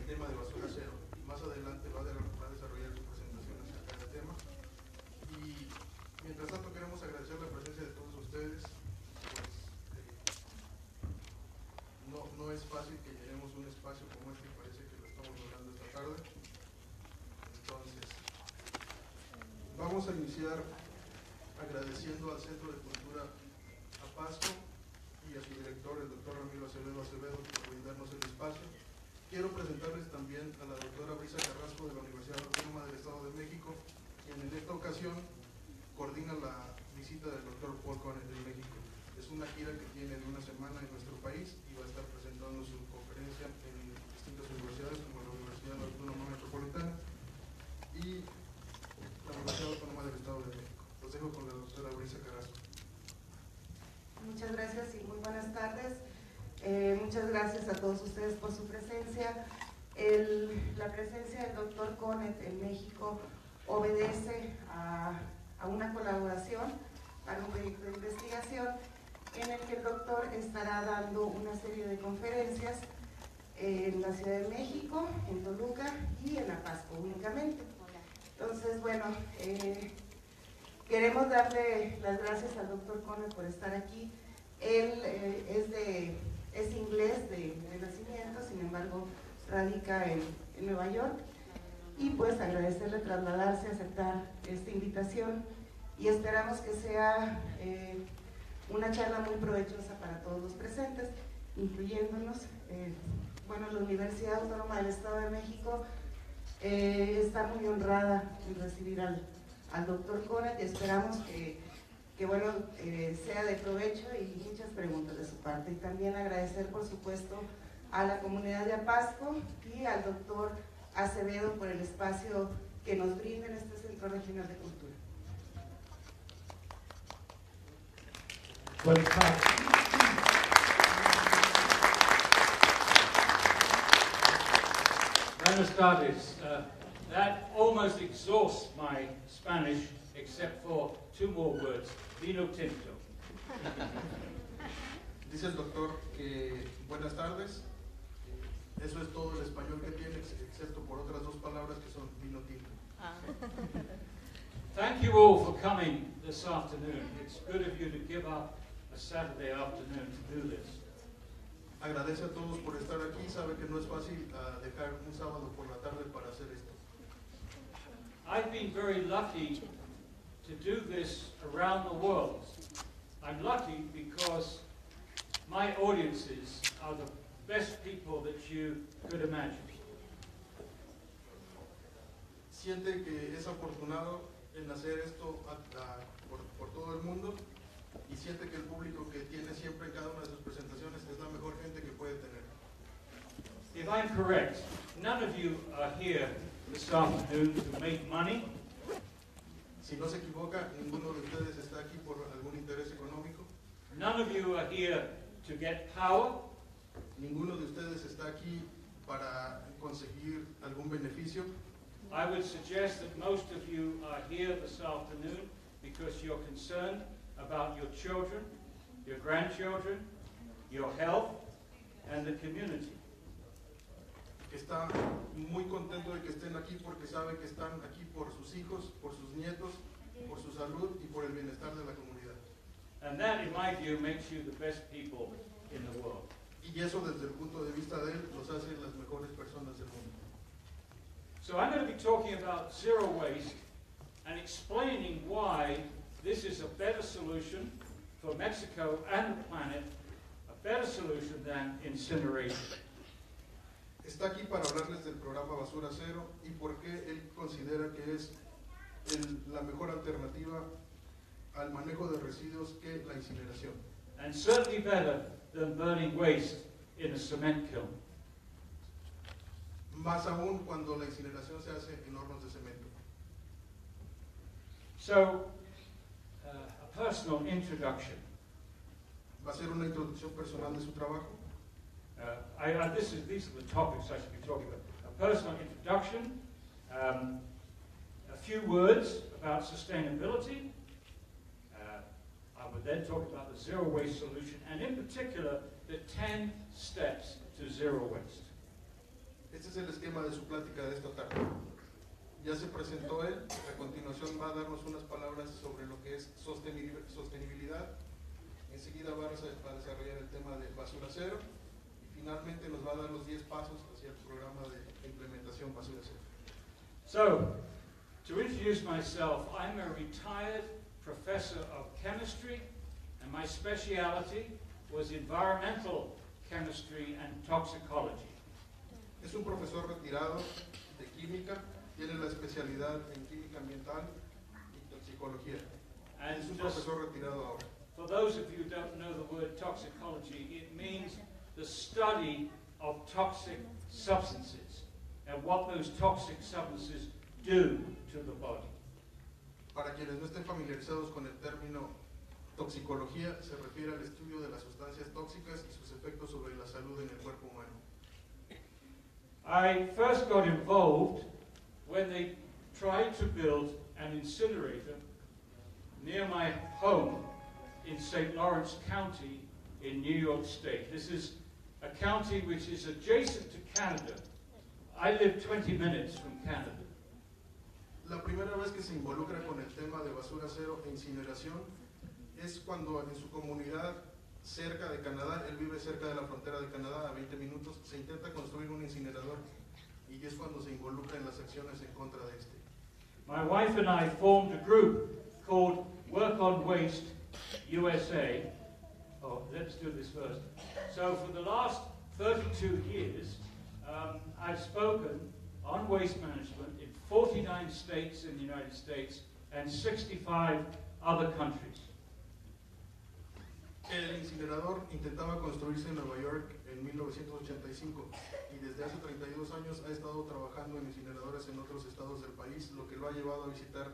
tema de basura cero. Más adelante va a desarrollar su presentación acerca del tema. Y mientras tanto queremos agradecer la presencia de todos ustedes. Pues, no es fácil que llenemos un espacio como este y parece que lo estamos logrando esta tarde. Entonces, vamos a iniciar agradeciendo al Centro de Cultura Apasco y a su director, el doctor Ramiro Acevedo, por brindarnos el espacio. Quiero presentarles también a la doctora Brisa Carrasco de la Universidad Autónoma del Estado de México, quien en esta ocasión coordina la visita del doctor Paul Conant en México. Es una gira que tiene de una semana en nuestro país y va a estar presentando su conferencia en distintas universidades como la Universidad Autónoma Metropolitana y la Universidad Autónoma del Estado de México. Los dejo con la doctora Brisa Carrasco. Muchas gracias y muy buenas tardes. Muchas gracias a todos ustedes por su presencia. La presencia del doctor Conant en México obedece a una colaboración para un proyecto de investigación en el que el doctor estará dando una serie de conferencias en la Ciudad de México, en Toluca y en Apasco únicamente. Entonces, bueno, queremos darle las gracias al doctor Conant por estar aquí. Él es inglés de nacimiento, sin embargo radica en Nueva York, y pues agradecerle trasladarse, aceptar esta invitación, y esperamos que sea una charla muy provechosa para todos los presentes, incluyéndonos. Bueno, la Universidad Autónoma del Estado de México está muy honrada en recibir al doctor Conant, y esperamos que bueno, sea de provecho y muchas preguntas de su parte. Y también agradecer, por supuesto, a la comunidad de Apasco y al doctor Acevedo por el espacio que nos brinda en este Centro Regional de Cultura. Buenas tardes. That almost exhausts my Spanish, except for two more words: vino tinto. Dice el doctor que buenas tardes. Eso es todo el español que tiene, excepto por otras dos palabras que son vino tinto. Thank you all for coming this afternoon. It's good of you to give up a Saturday afternoon to do this. Agradece a todos por estar aquí. Sabe que no es fácil dejar un sábado por la tarde para hacer esto. I've been very lucky to do this around the world. I'm lucky because my audiences are the best people that you could imagine. Siente que es afortunado en hacer esto por todo el mundo, y siente que el público que tiene siempre en cada una de sus presentaciones es la mejor gente que puede tener. If I'm correct, none of you are here this afternoon to make money. Si no se equivoca, ninguno de ustedes está aquí por algún interés económico. None of you are here to get power. Ninguno de ustedes está aquí para conseguir algún beneficio. I would suggest that most of you are here this afternoon because you're concerned about your children, your grandchildren, your health, and the community. Está muy contento de que estén aquí porque sabe que están aquí por sus hijos, por sus nietos, por su salud y por el bienestar de la comunidad. And that, in my view, makes you the best people in the world. Y eso, desde el punto de vista de él, los hace las mejores personas del mundo. So I'm going to be talking about zero waste and explaining why this is a better solution for Mexico and the planet, a better solution than incineration. Está aquí para hablarles del programa Basura Cero y por qué él considera que es la mejor alternativa al manejo de residuos que la incineración. And certainly better than burning waste in a cement kiln. Más aún cuando la incineración se hace en hornos de cemento. So, a personal introduction. Va a ser una introducción personal de su trabajo. These are the topics I should be talking about. A personal introduction, a few words about sustainability. I would then talk about the zero waste solution, and in particular, the 10 steps to zero waste. Este es el esquema de su plática de esta tarde. Ya se presentó él, a continuación va a darnos unas palabras sobre lo que es sostenibilidad, enseguida va a desarrollar el tema de basura cero y finalmente nos va a dar los 10 pasos hacia el programa de implementación basura cero. So, to introduce myself, I'm a retired professor of chemistry, and my specialty was environmental chemistry and toxicology. Es un profesor retirado de química, tiene la especialidad en química ambiental y toxicología. And Es un just profesor retirado ahora. for those of you who don't know the word toxicology, it means the study of toxic substances and what those toxic substances do to the body. Para quienes no estén familiarizados con el término toxicología, se refiere al estudio de las sustancias tóxicas y sus efectos sobre la salud en el cuerpo humano. I first got involved when they tried to build an incinerator near my home in St. Lawrence County in New York State. This is a county which is adjacent to Canada. I live 20 minutes from Canada. La primera vez que se involucra con el tema de basura cero e incineración es cuando en su comunidad cerca de Canadá, él vive cerca de la frontera de Canadá, a 20 minutos, se intenta construir un incinerador y es cuando se involucra en las acciones en contra de este. My wife and I formed a group called Work on Waste USA. Oh, let's do this first. So for the last 32 years, I've spoken on waste management in 49 states in the United States and 65 other countries. El incinerador intentaba construirse en Nueva York en 1985 y desde hace 32 años ha estado trabajando en incineradores en otros estados del país, lo que lo ha llevado a visitar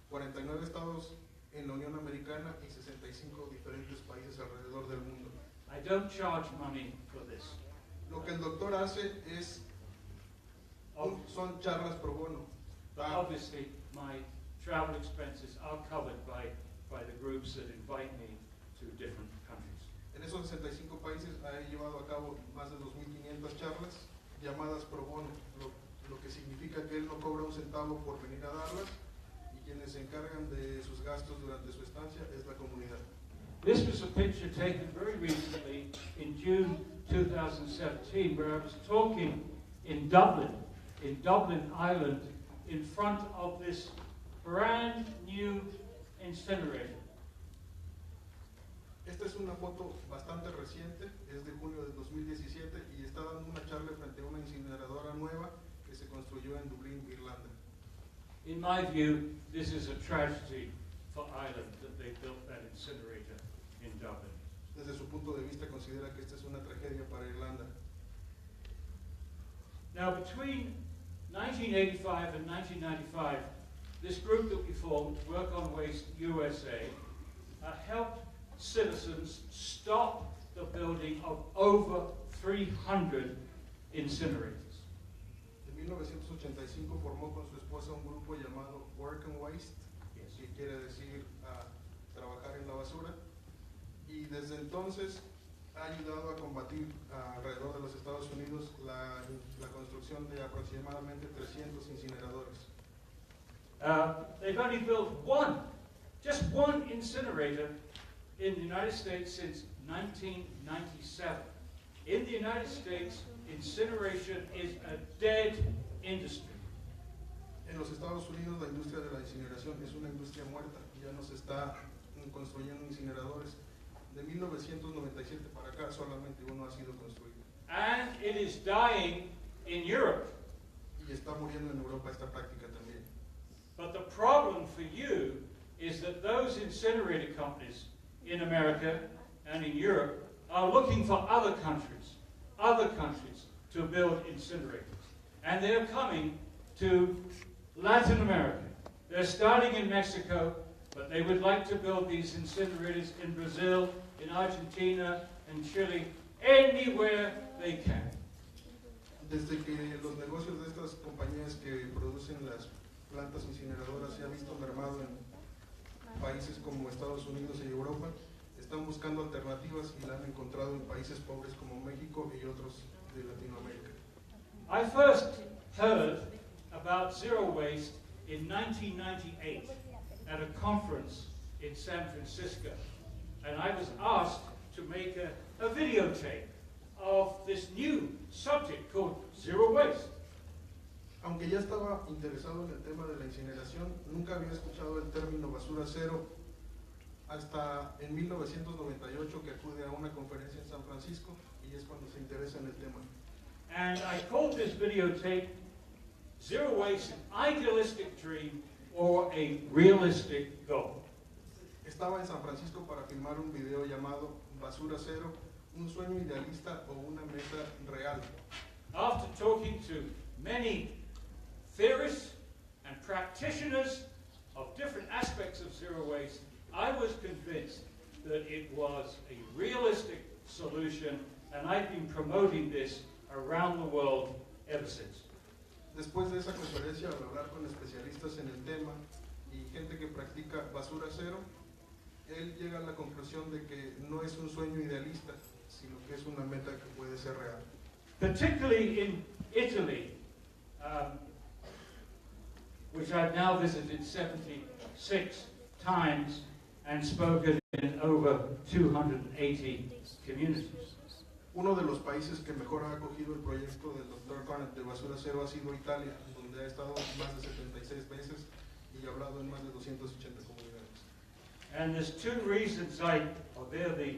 49 estados en la Unión Americana y 65 diferentes países alrededor del mundo. I don't charge money for this. Lo que el doctor hace es, son charlas pro bono. But obviously, my travel expenses are covered by the groups that invite me to different countries. En esos 65 países ha llevado a cabo más de 2.500 charlas llamadas pro bono, lo que significa que él no cobra un centavo por venir a darlas y quienes se encargan de sus gastos durante su estancia es la comunidad. This was a picture taken very recently in June 2017 where I was talking in Dublin, Ireland, in front of this brand new incinerator. Esta es una foto bastante reciente, es de junio de 2017 y está dando una charla frente a una incineradora nueva que se construyó en Dublín, Irlanda. In my view, this is a tragedy for Ireland that they built that incinerator in Dublin. Desde su punto de vista considera que esta es una tragedia para Irlanda. Now, between 1985 and 1995, this group that we formed, Work on Waste USA, helped citizens stop the building of over 300 incinerators. En 1985 formó con su esposa un grupo llamado Work on Waste, que quiere decir trabajar en la basura, y desde entonces ha ayudado a combatir alrededor de los Estados Unidos la construcción de aproximadamente 300 incineradores. They've only built just one incinerator in the United States since 1997. In the United States, incineration is a dead industry. En los Estados Unidos la industria de la incineración es una industria muerta, ya no se está construyendo incineradores. De 1997 para acá solamente uno ha sido construido. And it is dying in Europe. Y está muriendo en Europa esta práctica también. But the problem for you is that those incinerator companies in America and in Europe are looking for other countries to build incinerators. And they're coming to Latin America. They're starting in Mexico, but they would like to build these incinerators in Brazil, in Argentina, and Chile, anywhere they can. Desde que los negocios de estas compañías que producen las plantas incineradoras se han visto mermado en países como Estados Unidos y Europa, están buscando alternativas y la han encontrado en países pobres como México y otros de Latinoamérica. I first heard about zero waste in 1998 at a conference in San Francisco, and I was asked to make a videotape of this new subject called zero waste. Aunque ya estaba interesado en el tema de la incineración, nunca había escuchado el término basura cero hasta en 1998 que acude a una conferencia en San Francisco y es cuando se interesa en el tema. And I called this videotape Zero Waste, an Idealistic Dream or a Realistic Goal. Estaba en San Francisco para filmar un video llamado Basura Cero, un sueño idealista o una meta real. After talking to many theorists and practitioners of different aspects of zero waste, I was convinced that it was a realistic solution, and I've been promoting this around the world ever since. Después de esa conferencia, al hablar con especialistas en el tema y gente que practica basura cero, él llega a la conclusión de que no es un sueño idealista, sino que es una meta que puede ser real. Particularly in Italy, which I've now visited 76 times and spoken in over 280 communities. Uno de los países que mejor ha acogido el proyecto del Dr. Conant de Basura Cero ha sido Italia, donde ha estado más de 76 veces y ha hablado en más de 280 comunidades. And there's two reasons they're the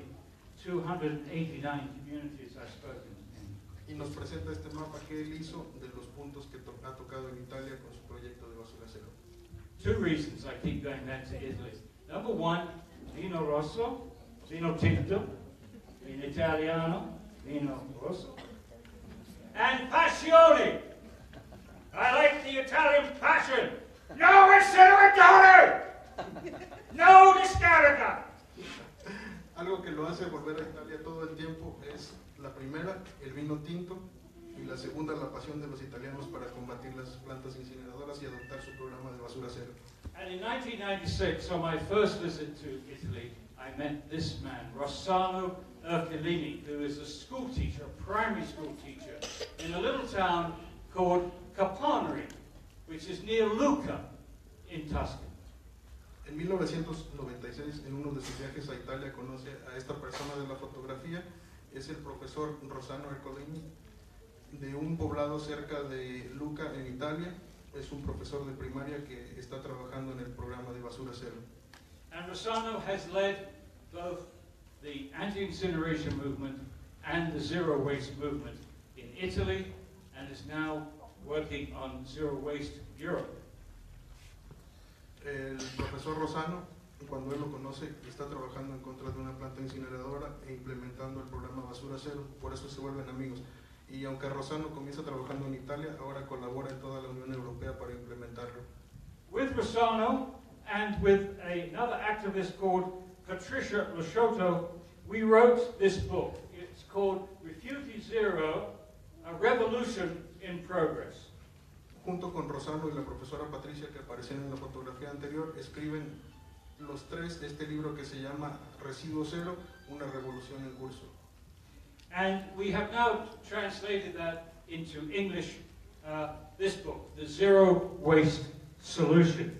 289 communities I've spoken in. Y nos presenta este mapa que él hizo de los puntos que ha tocado en Italia con su proyecto de Basura Cero. Two reasons I keep going back to Italy. Number one, vino rosso, vino tinto, vino italiano, vino rosso, and passione. I like the Italian passion. No incineratore! No discarica! Algo que lo hace volver a Italia todo el tiempo es la primera, el vino tinto, y la segunda, la pasión de los italianos para combatir las plantas incineradoras y adoptar su programa de basura cero. And in 1996, on my first visit to Italy, I met this man, Rossano Ercolini, who is a school teacher, a primary school teacher, in a little town called Caponari, which is near Lucca in Tuscany. En 1996, en uno de sus viajes a Italia, conoce a esta persona de la fotografía, es el profesor Rossano Ercolini, de un poblado cerca de Lucca en Italia. Es un profesor de primaria que está trabajando en el programa de Basura Cero. And Rossano has led both the anti-incineration movement and the zero waste movement in Italy, and is now working on Zero Waste Europe. El profesor Rossano, cuando él lo conoce, está trabajando en contra de una planta incineradora e implementando el programa Basura Cero, por eso se vuelven amigos. Y aunque Rossano comienza trabajando en Italia, ahora colabora en toda la Unión Europea para implementarlo. With Rossano and with another activist called Patricia Lasciotto, we wrote this book. It's called Refugee Zero, A Revolution in Progress. Junto con Rossano y la profesora Patricia, que aparecían en la fotografía anterior, escriben los tres este libro que se llama Residuo Cero, una revolución en curso. And we have now translated that into English, this book, The Zero Waste Solution.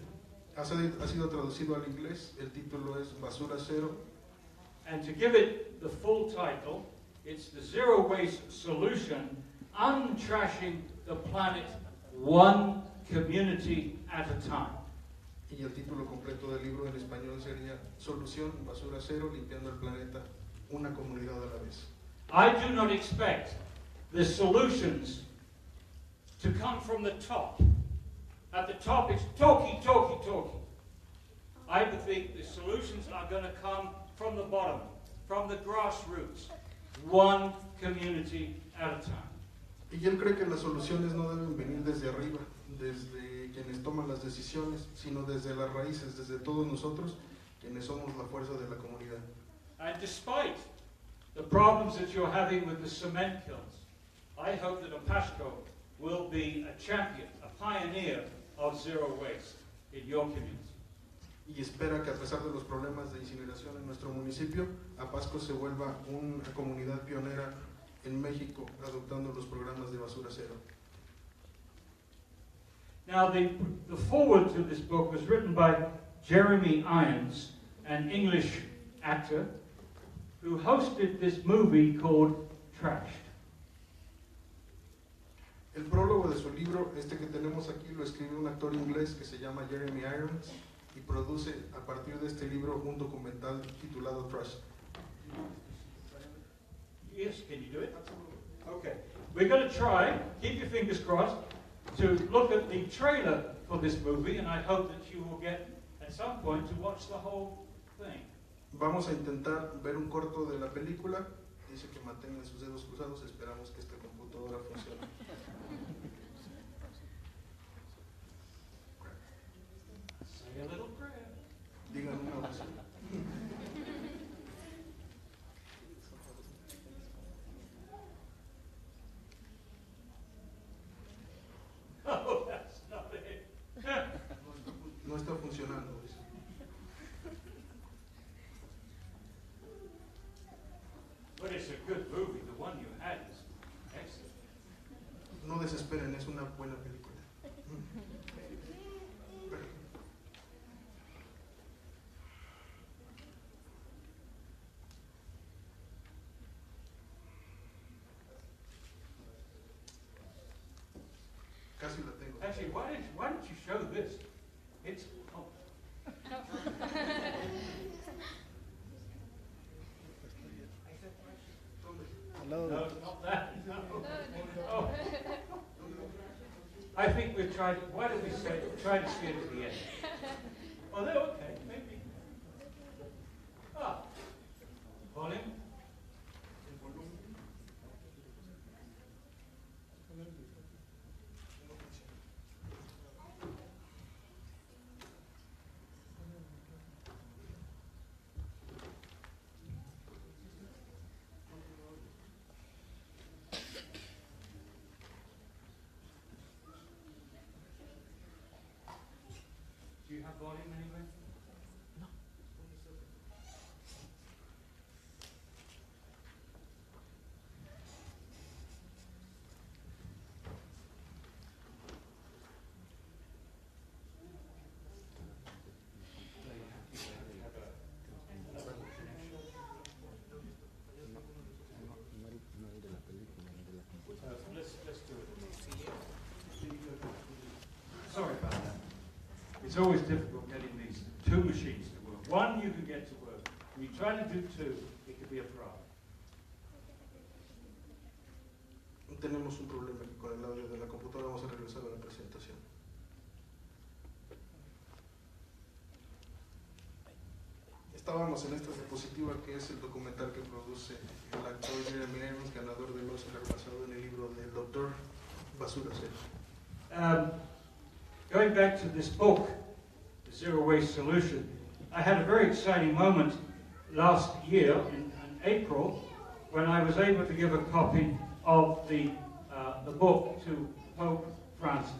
Ha sido traducido al inglés, el título es Basura Cero. And to give it the full title, it's The Zero Waste Solution, Untrashing the Planet One Community at a Time. Y el título completo del libro en español sería Solución Basura Cero, limpiando el planeta, una comunidad a la vez. I do not expect the solutions to come from the top. At the top it's talky. I think the solutions are going to come from the bottom, from the grassroots, one community at a time. Y él cree que las soluciones no deben venir desde arriba, desde quienes toman las decisiones, sino desde las raíces, desde todos nosotros, quienes somos la fuerza de la comunidad. And despite the problems that you're having with the cement kilns, I hope that Opashco will be a champion, a pioneer of zero waste in your community. Y espera que a pesar de los problemas de incineración en nuestro municipio, Apasco se vuelva una comunidad pionera en México, adoptando los programas de basura cero. Now, the foreword to this book was written by Jeremy Irons, an English actor who hosted this movie called Trashed. El prólogo de su libro, este que tenemos aquí, lo escribió un actor inglés que se llama Jeremy Irons y produce a partir de este libro un documental titulado Trashed. Yes, can you do it? Okay. We're going to try, keep your fingers crossed, to look at the trailer for this movie, and I hope that you will get, at some point, to watch the whole thing. Vamos a intentar ver un corto de la película. Dice que mantengan sus dedos cruzados. Esperamos que esta computadora funcione. Say a little prayer. Digan una oración. Oh, that's not it. No está funcionando. Dice. But it's a good movie. The one you had is excellent. No desesperen, es una buena película. Casi la tengo. Actually, why don't you show this? It's oh. No, not that. No. Oh. I think we've tried. Why don't we try to see it at the end? Oh, they're okay, maybe. Ah, volume. Do you have volume anywhere? No. Let's do it. Sorry about that. It's always difficult getting these two machines to work. One you can get to work. When you try to do two, it could be a problem. Tenemos un problema aquí con el audio de la computadora. Vamos a regresar a la presentación. Estábamos en esta diapositiva que es el documental que produce el actor Jeremy Irons, ganador del Oscar basado en el libro del Dr. Basura Cero. Going back to this book, The Zero Waste Solution, I had a very exciting moment last year in April when I was able to give a copy of the book to Pope Francis.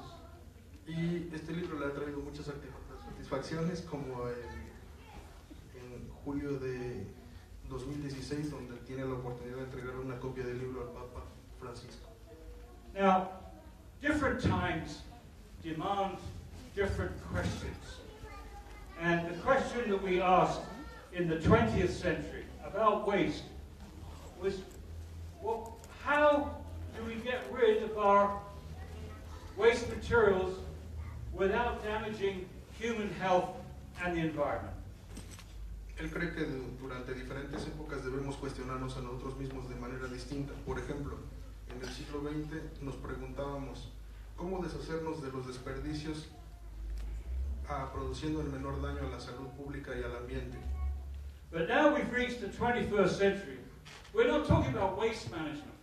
Y este libro le ha traído muchas satisfacciones, como en julio de 2016, donde tiene la oportunidad de entregar una copia del libro al Papa Francisco. Now, different times demand different questions. And the question that we asked in the 20th century about waste was, well, how do we get rid of our waste materials without damaging human health and the environment? Él cree que durante diferentes épocas debemos cuestionarnos a nosotros mismos de manera distinta. Por ejemplo, en el siglo XX nos preguntábamos cómo deshacernos de los desperdicios produciendo el menor daño a la salud pública y al ambiente. But now we've reached the 21st century. We're not talking about waste management.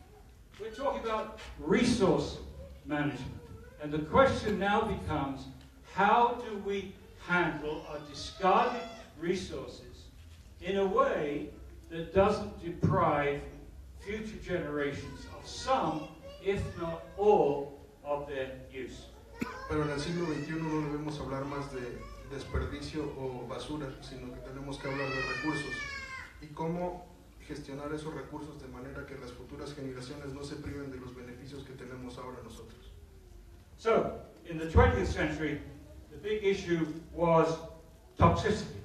We're talking about resource management. And the question now becomes, how do we handle our discarded resources in a way that doesn't deprive future generations of some, if not all, of their use? Pero en el siglo XXI no debemos hablar más de desperdicio o basura, sino que tenemos que hablar de recursos y cómo gestionar esos recursos de manera que las futuras generaciones no se priven de los beneficios que tenemos ahora nosotros. So, in the 20th century, the big issue was toxicity.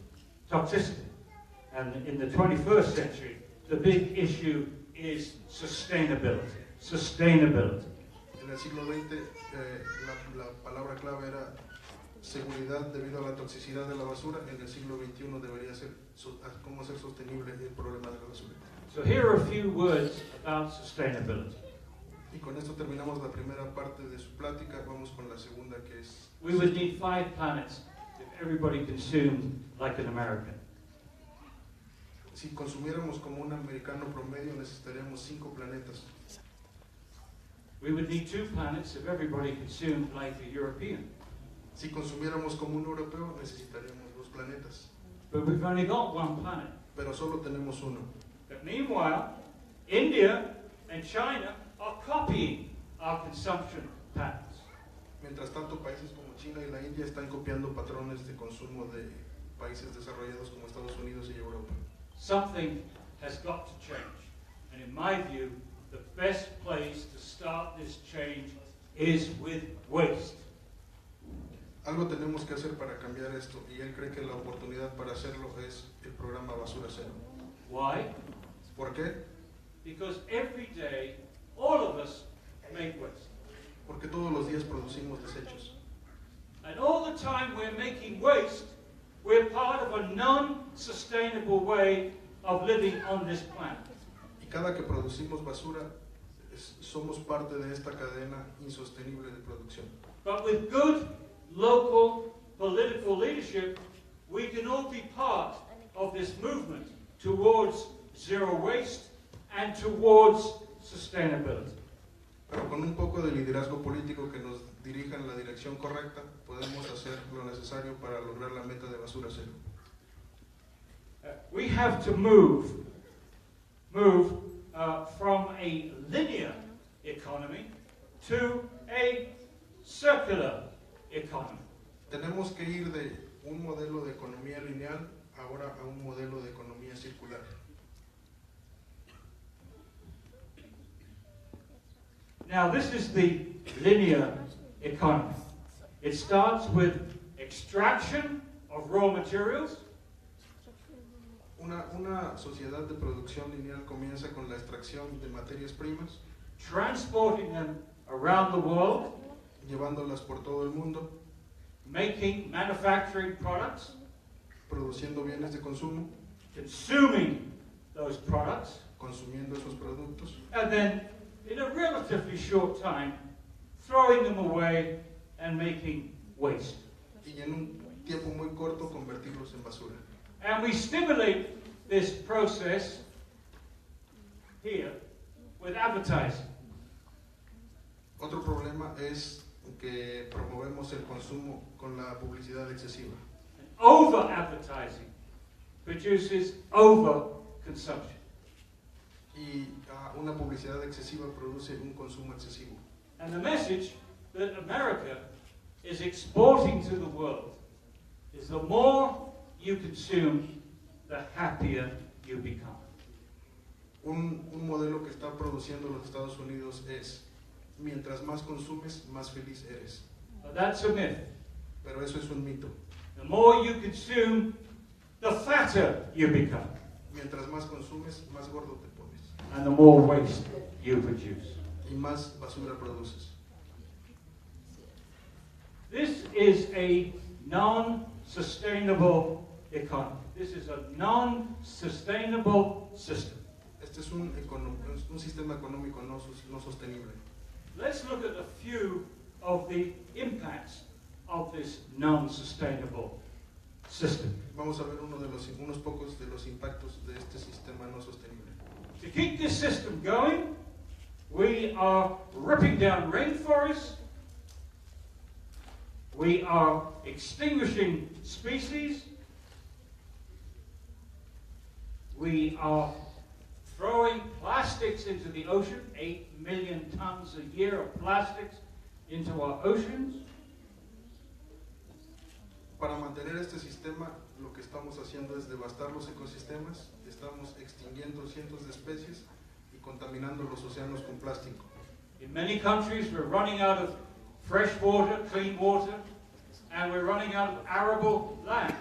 And in the 21st century, the big issue is sustainability. En el siglo XX, la palabra clave era seguridad debido a la toxicidad de la basura. En el siglo XXI debería ser cómo hacer sostenible el problema de la basura. So here are a few words about sustainability. Y con esto terminamos la primera parte de su plática. Vamos con la segunda, que es... We would need 5 planets if everybody consumed like an American. Si consumiéramos como un americano promedio, necesitaríamos 5 planetas. We would need 2 planets if everybody consumed like a European. Si consumiéramos como un europeo, necesitaríamos 2 planetas. But we've only got 1 planet. Pero solo tenemos uno. But meanwhile, India and China are copying our consumption patterns. Mientras tanto, países como China y la India están copiando patrones de consumo de países desarrollados como Estados Unidos y Europa. Something has got to change. And in my view, the best place to start this change is with waste. Algo tenemos que hacer para cambiar esto, y él cree que la oportunidad para hacerlo es el programa Basura Cero. Why? ¿Por qué? Because every day, all of us make waste. Porque todos los días producimos desechos. And all the time we're making waste, we're part of a non-sustainable way of living on this planet. Y cada que producimos basura, somos parte de esta cadena insostenible de producción. But with good local political leadership, we can all be part of this movement towards zero waste and towards sustainability. Pero con un poco de liderazgo político que nos dirija en la dirección correcta, podemos hacer lo necesario para lograr la meta de basura cero. We have to move from a linear economy to a circular economy. Tenemos que ir de un modelo de economía lineal ahora a un modelo de economía circular. Now, this is the linear economy. It starts with extraction of raw materials. Una sociedad de producción lineal comienza con la extracción de materias primas, Transporting them around the world, llevándolas por todo el mundo, manufacturing products, produciendo bienes de consumo, consuming those products, consumiendo esos productos, and then, in a relatively short time, throwing them away and making waste. y en un tiempo muy corto convertirlos en basura. And we stimulate this process here with advertising. Otro problema es que promovemos el consumo con la publicidad excesiva. And over-advertising produces over-consumption. Y una publicidad excesiva produce un consumo excesivo. And the message that America is exporting to the world is the more you consume, the happier you become. Un modelo que está produciendo los Estados Unidos es: mientras más consumes, más feliz eres. But that's a myth. Pero eso es un mito. The more you consume, the fatter you become. Mientras más consumes, más gordo te pones. And the more waste you produce. Y más basura produces. This is a non-sustainable economy. This is a non-sustainable system. Este es un sistema económico no sostenible. Let's look at a few of the impacts of this non-sustainable system. Vamos a ver unos pocos de los impactos de este sistema no sostenible. To keep this system going, we are ripping down rainforests, we are extinguishing species, we are throwing plastics into the ocean, 8 million tons a year of plastics into our oceans. Para mantener este sistema, lo que estamos haciendo es devastar los ecosistemas, estamos extinguiendo cientos de especies y contaminando los océanos con plástico. In many countries, we're running out of fresh water, clean water, and we're running out of arable land.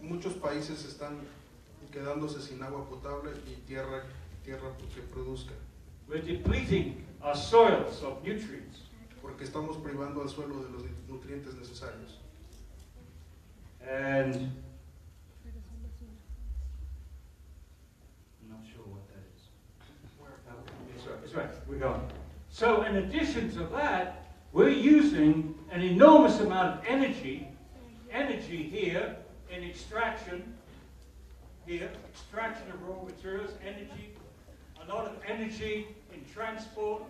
Muchos países están quedándose sin agua potable y tierra que produzca, We're depleting our soils of nutrients. porque estamos privando al suelo de los nutrientes necesarios. And I'm not sure what that is. It's right. We're going. So in addition to that, we're using an enormous amount of energy here in extraction of raw materials, energy, a lot of energy in transport,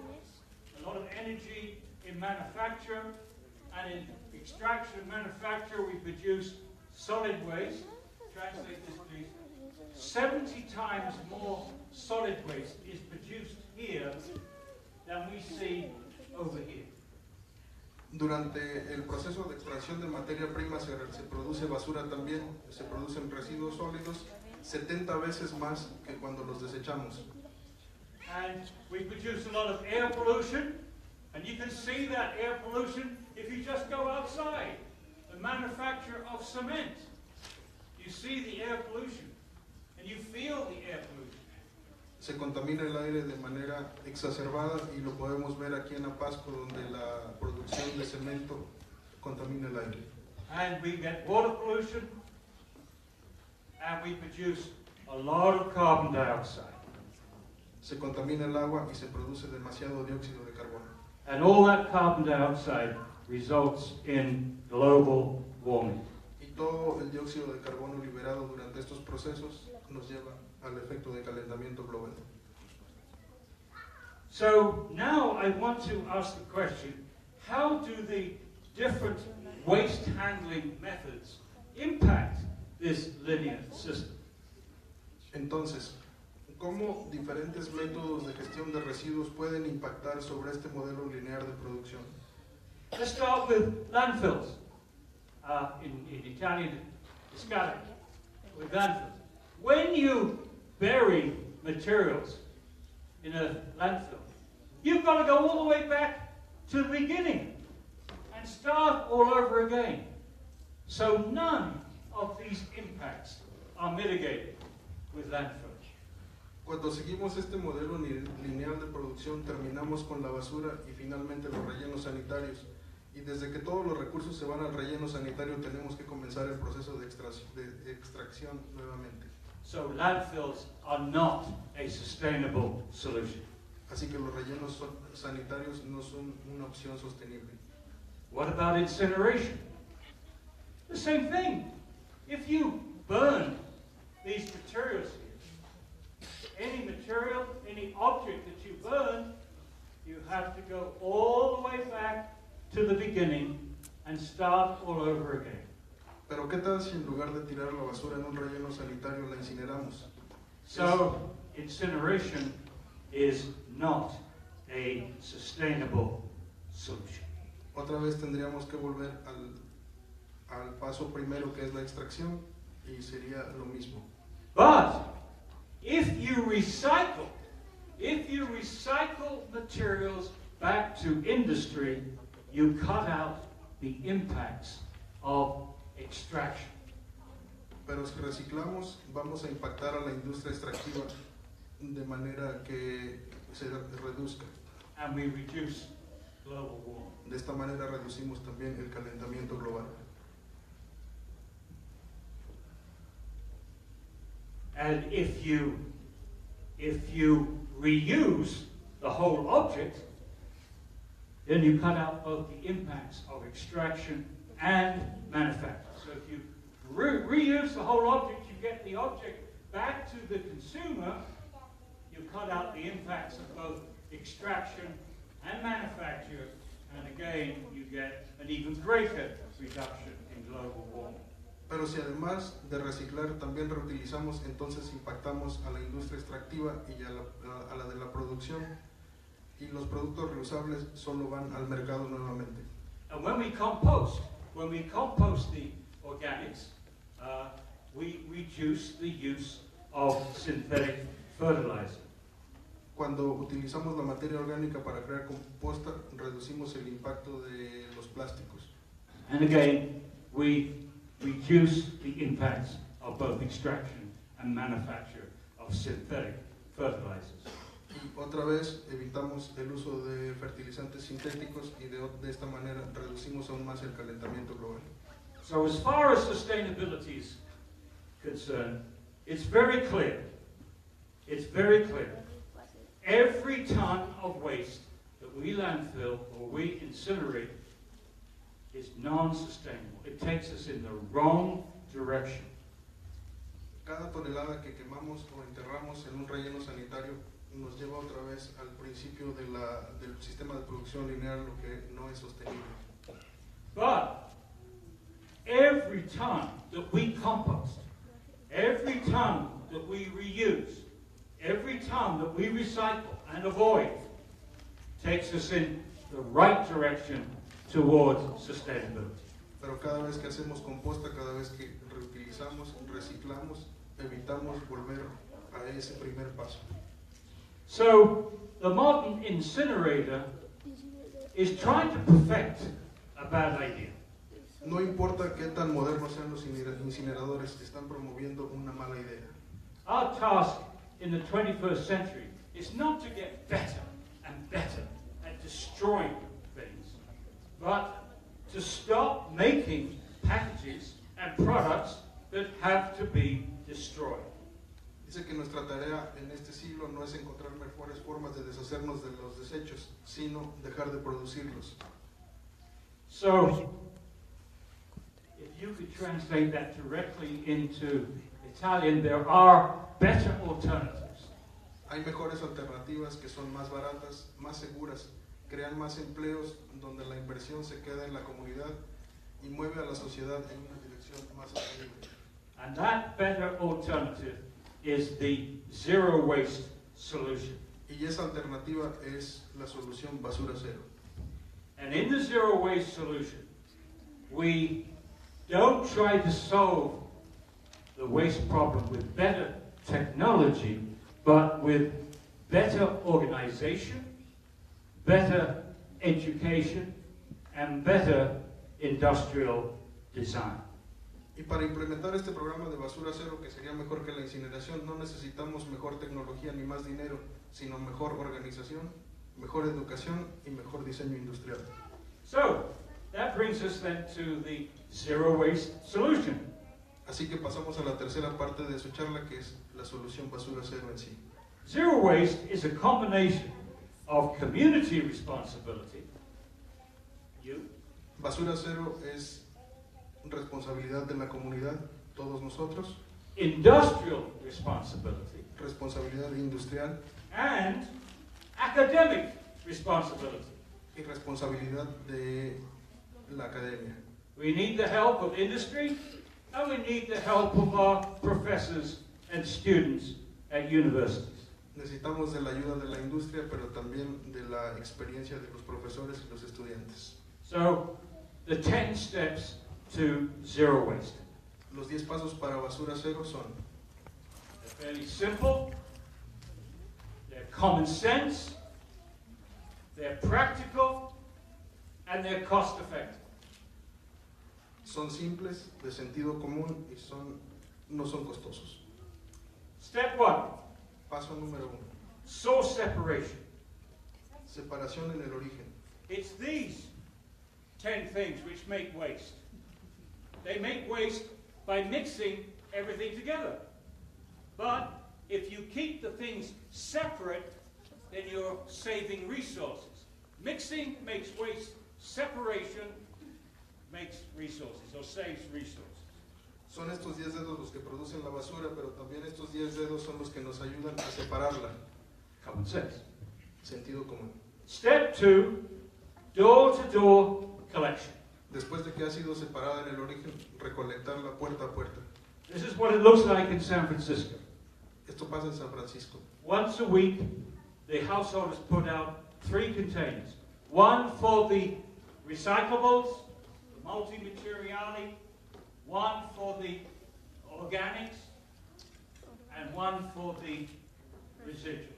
a lot of energy in manufacture, and in extraction and manufacture we produce solid waste. Translate this, please. 70 times more solid waste is produced here than we see over here. Durante el proceso de extracción de materia prima se produce basura también, se producen residuos sólidos 70 veces más que cuando los desechamos. And we produce a lot of air pollution, and you can see that air pollution if you just go outside. The manufacture of cement, you see the air pollution, and you feel the air pollution. Se contamina el aire de manera exacerbada y lo podemos ver aquí en Apasco, donde la producción de cemento contamina el aire. And we get water pollution, and we produce a lot of carbon dioxide. Se contamina el agua y se produce demasiado dióxido de carbono. And all that carbon dioxide results in global warming. Y todo el dióxido de carbono liberado durante estos procesos nos lleva al efecto de calentamiento global. So now I want to ask the question, how do the different waste handling methods impact this linear system? Entonces, ¿cómo diferentes métodos de gestión de residuos pueden impactar sobre este modelo lineal de producción? Let's start with landfills. In Italian, discarding, with landfills. When you bury materials in a landfill, you've got to go all the way back to the beginning and start all over again. So none of these impacts are mitigated with landfills. Cuando seguimos este modelo lineal de producción, terminamos con la basura y finalmente los rellenos sanitarios. Y desde que todos los recursos se van al relleno sanitario, tenemos que comenzar el proceso de extracción nuevamente. So landfills are not a sustainable solution. Así que los rellenos sanitarios no son una opción sostenible. What about incineration? The same thing. If you burn these materials here, any material, any object that you burn, you have to go all the way back to the beginning and start all over again. Pero ¿qué tal si en lugar de tirar la basura en un relleno sanitario la incineramos? So incineration is not a sustainable solution. Otra vez tendríamos que volver al paso primero, que es la extracción, y sería lo mismo. But if you recycle materials back to industry, you cut out the impacts of extraction. Pero si reciclamos, vamos a impactar a la industria extractiva de manera que se reduzca. And we reduce global warming. De esta manera reducimos también el calentamiento global. And if you reuse the whole object, then you cut out both the impacts of extraction and manufacture. So if you reuse the whole object, you get the object back to the consumer, you cut out the impacts of both extraction and manufacture, and again, you get an even greater reduction in global warming. Pero si además de reciclar también reutilizamos, entonces impactamos a la industria extractiva y a la de la producción, y los productos reusables solo van al mercado nuevamente. And when we compost the organics, we reduce the use of synthetic fertilizer. Cuando utilizamos la materia orgánica para crear composta, reducimos el impacto de los plásticos. And again, we reduce the impacts of both extraction and manufacture of synthetic fertilizers. Y otra vez evitamos el uso de fertilizantes sintéticos y de esta manera reducimos aún más el calentamiento global. So as far as sustainability is concerned, it's very clear. It's very clear. Every ton of waste that we landfill or we incinerate is non-sustainable. It takes us in the wrong direction. Cada tonelada que quemamos o enterramos en un relleno sanitario nos lleva otra vez al principio del sistema de producción lineal, lo que no es sostenible. But every ton that we compost, every ton that we reuse, every ton that we recycle and avoid takes us in the right direction towards sustainability. Pero cada vez que hacemos composta, cada vez que reutilizamos, reciclamos, evitamos volver a ese primer paso. So the modern incinerator is trying to perfect a bad idea. No importa qué tan modernos sean los incineradores, están promoviendo una mala idea. Our task in the 21st century is not to get better and better at destroying things, but to stop making packages and products that have to be destroyed. Dice que nuestra tarea en este siglo no es encontrar mejores formas de deshacernos de los desechos, sino dejar de producirlos. So, if you could translate that directly into Italian, there are better alternatives. Hay mejores alternativas que son más baratas, más seguras, crean más empleos donde la inversión se queda en la comunidad y mueve a la sociedad en una dirección más sostenible. And that better alternative is the zero waste solution. Y esa alternativa es la solución basura cero. And in the zero waste solution, we don't try to solve the waste problem with better technology, but with better organization, better education, and better industrial design. Y para implementar este programa de basura cero, que sería mejor que la incineración, no necesitamos mejor tecnología ni más dinero, sino mejor organización, mejor educación y mejor diseño industrial. So, that brings us then to the zero waste solution. Así que pasamos a la tercera parte de su charla, que es la solución basura cero en sí. Zero waste is a combination of community responsibility, Basura cero es responsabilidad de la comunidad, todos nosotros, industrial responsibility, responsabilidad industrial and academic responsibility. y responsabilidad de la academia. We need the help of industry, and we need the help of our professors and students at universities. Necesitamos de la ayuda de la industria, pero también de la experiencia de los profesores y los estudiantes. So, the 10 steps to zero waste. Los 10 pasos para basura cero son: They're fairly simple, they're common sense, they're practical, and they're cost effective. son simples, de sentido común y no son costosos. Step 1, Paso número 1. source separation. Separación en el origen. It's these 10 things which make waste. They make waste by mixing everything together. But if you keep the things separate, then you're saving resources. Mixing makes waste, separation makes resources, or saves resources. Son estos 10 dedos los que producen la basura, pero también estos 10 dedos son los que nos ayudan a separarla. Common sense. Sentido común. Step 2, door-to-door collection. Después de que ha sido separada en el origen, recolectarla puerta a puerta. This is what it looks like in San Francisco. Esto pasa en San Francisco. Once a week, the householders put out 3 containers. One for the recyclables, the multi-materiality, one for the organics, and one for the residuals.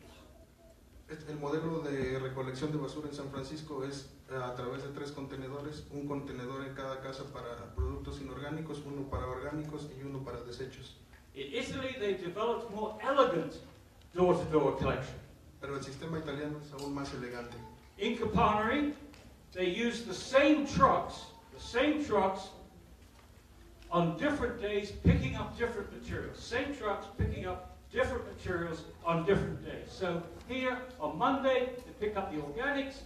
El modelo de recolección de basura en San Francisco es a través de 3 contenedores, un contenedor en cada casa para productos inorgánicos, uno para orgánicos y uno para desechos. In Italy, they developed more elegant door-to-door collection. Pero el sistema italiano es aún más elegante. In Capanari, they use the same trucks on different days, picking up different materials. Same trucks picking up different materials on different days. So here, on Monday, they pick up the organics.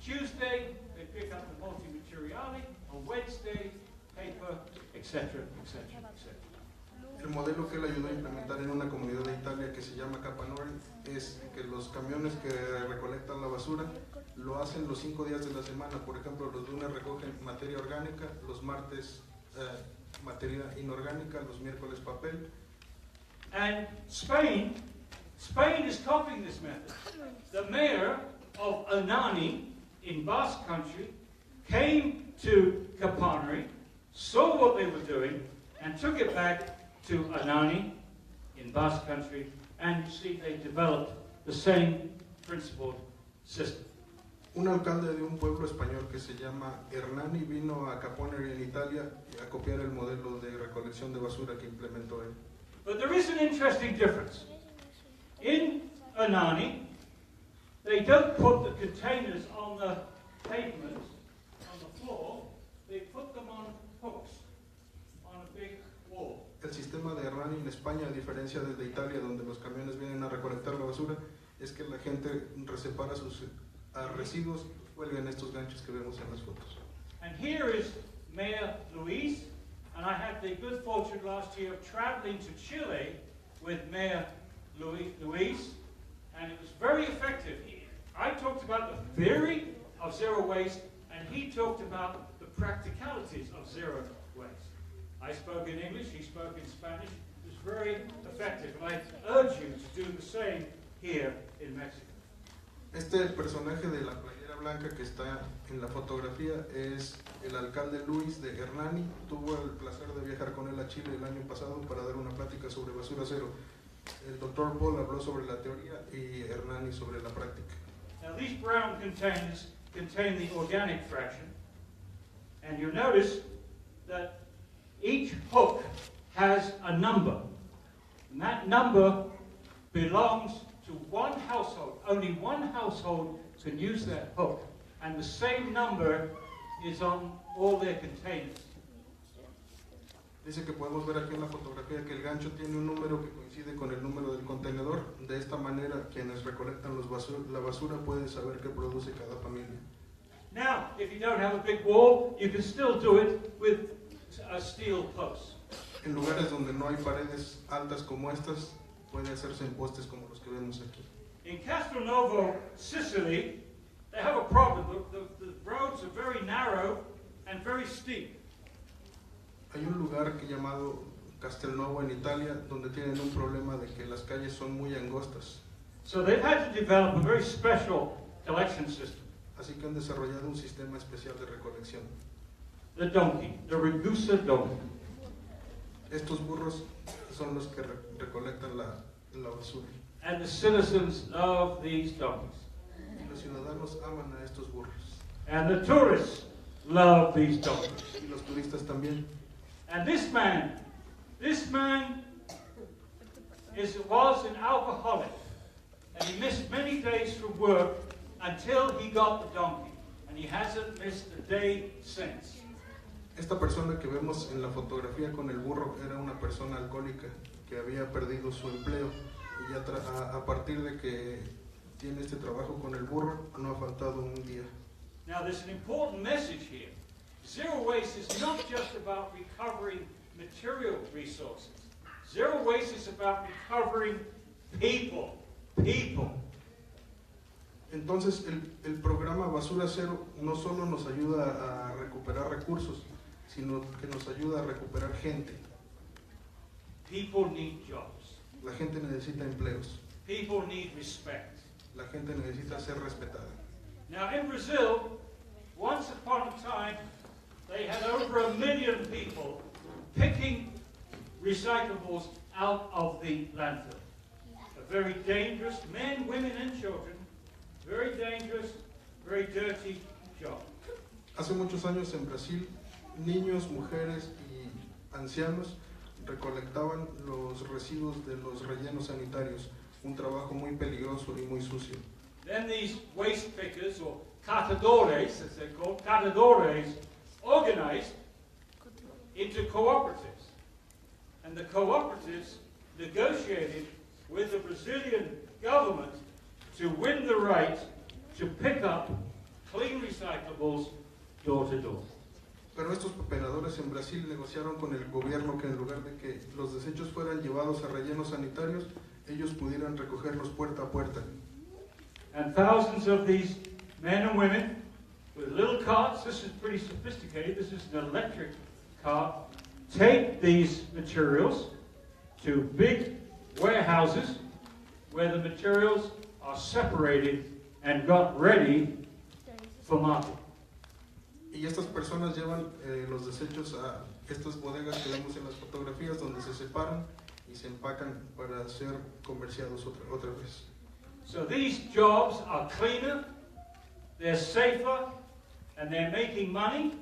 Tuesday, they pick up the multi-materiali. On Wednesday, paper, etc., etc., etc. El modelo que él ayudó a implementar en una comunidad de Italia que se llama Capanori es que los camiones que recolectan la basura lo hacen los 5 días de la semana. Por ejemplo, los lunes recogen materia orgánica, los martes materia inorgánica, los miércoles papel. And Spain is copying this method. The mayor of Anani in Basque Country came to Capanari, saw what they were doing, and took it back to Anani in Basque Country, and you see they developed the same principled system. Un alcalde de un pueblo español que se llama Hernani vino a Caponeri en Italia a copiar el modelo de recolección de basura que implementó él. But there is an interesting difference. In Anani, they don't put the containers on the pavement, on the floor, they put them on hooks, on a big wall. El sistema de Hernani en España, a diferencia del de Italia, donde los camiones vienen a recolectar la basura, es que la gente separa sus residuos y cuelgan estos ganchos que vemos en las fotos. And here is Mayor Luis, and I had the good fortune last year of traveling to Chile with Mayor Luis, and it was very effective. I talked about the theory of zero waste, and he talked about the practicalities of zero waste. I spoke in English, he spoke in Spanish. It was very effective, and I urge you to do the same here in Mexico. Este personaje de la playera blanca que está en la fotografía es el alcalde Luis de Hernani. Tuvo el placer de viajar con él a Chile el año pasado para dar una plática sobre basura cero. El doctor Paul habló sobre la teoría y Hernani sobre la práctica. Now these brown containers contain the organic fraction, and you notice that each hook has a number, and that number belongs to one household. Only one household can use that hook, and the same number is on all their containers. Dice que podemos ver aquí en la fotografía que el gancho tiene un número que coincide con el número del contenedor. De esta manera, quienes recolectan la basura pueden saber qué produce cada familia. Now, if you don't have a big wall, you can still do it with a steel post. En lugares donde no hay paredes altas como estas, puede hacerse en postes como los que vemos aquí. In Castelnuovo, Sicily, they have a problem. The roads are very narrow and very steep. Hay un lugar llamado Castelnuovo en Italia donde tienen un problema de que las calles son muy angostas. So they've had to develop a very special collection system. Así que han desarrollado un sistema especial de recolección. The donkey, the Ragusa donkey. Estos burros son los que recolectan la basura. And the citizens love these donkeys. Y los ciudadanos aman a estos burros. And the tourists love these donkeys. Y los turistas también. And this man was an alcoholic, and he missed many days from work until he got the donkey, and he hasn't missed a day since. Esta persona que vemos en la fotografía con el burro era una persona alcohólica que había perdido su empleo y ya a partir de que tiene este trabajo con el burro no ha faltado un día. Now there's an important message here. Zero waste is not just about recovering material resources. Zero waste is about recovering people. Entonces el programa Basura Cero no solo nos ayuda a recuperar recursos, sino que nos ayuda a recuperar gente. People need jobs. La gente necesita empleos. People need respect. La gente necesita ser respetada. Now in Brazil, once upon a time, they had over 1 million people picking recyclables out of the landfill. A very dangerous, men, women, and children Very dangerous, very dirty job. Hace muchos años en Brasil, niños, mujeres y ancianos recolectaban los residuos de los rellenos sanitarios, un trabajo muy peligroso y muy sucio. Then these waste pickers, or catadores, as they're called, catadores, organized into cooperatives. And the cooperatives negotiated with the Brazilian government to win the right to pick up clean recyclables door to door. Pero estos pepenadores en Brasil negociaron con el gobierno que en lugar de que los desechos fueran llevados a rellenos sanitarios, ellos pudieran recogerlos puerta a puerta. And thousands of these men and women with little carts, this is pretty sophisticated, this is an electric cart, take these materials to big warehouses where the materials are separated and got ready for market. Y estas personas llevan los desechos a estas bodegas que vemos en las fotografías donde se separan y se empacan para ser comerciados otra vez. So these jobs are cleaner, they're safer, and they're making money.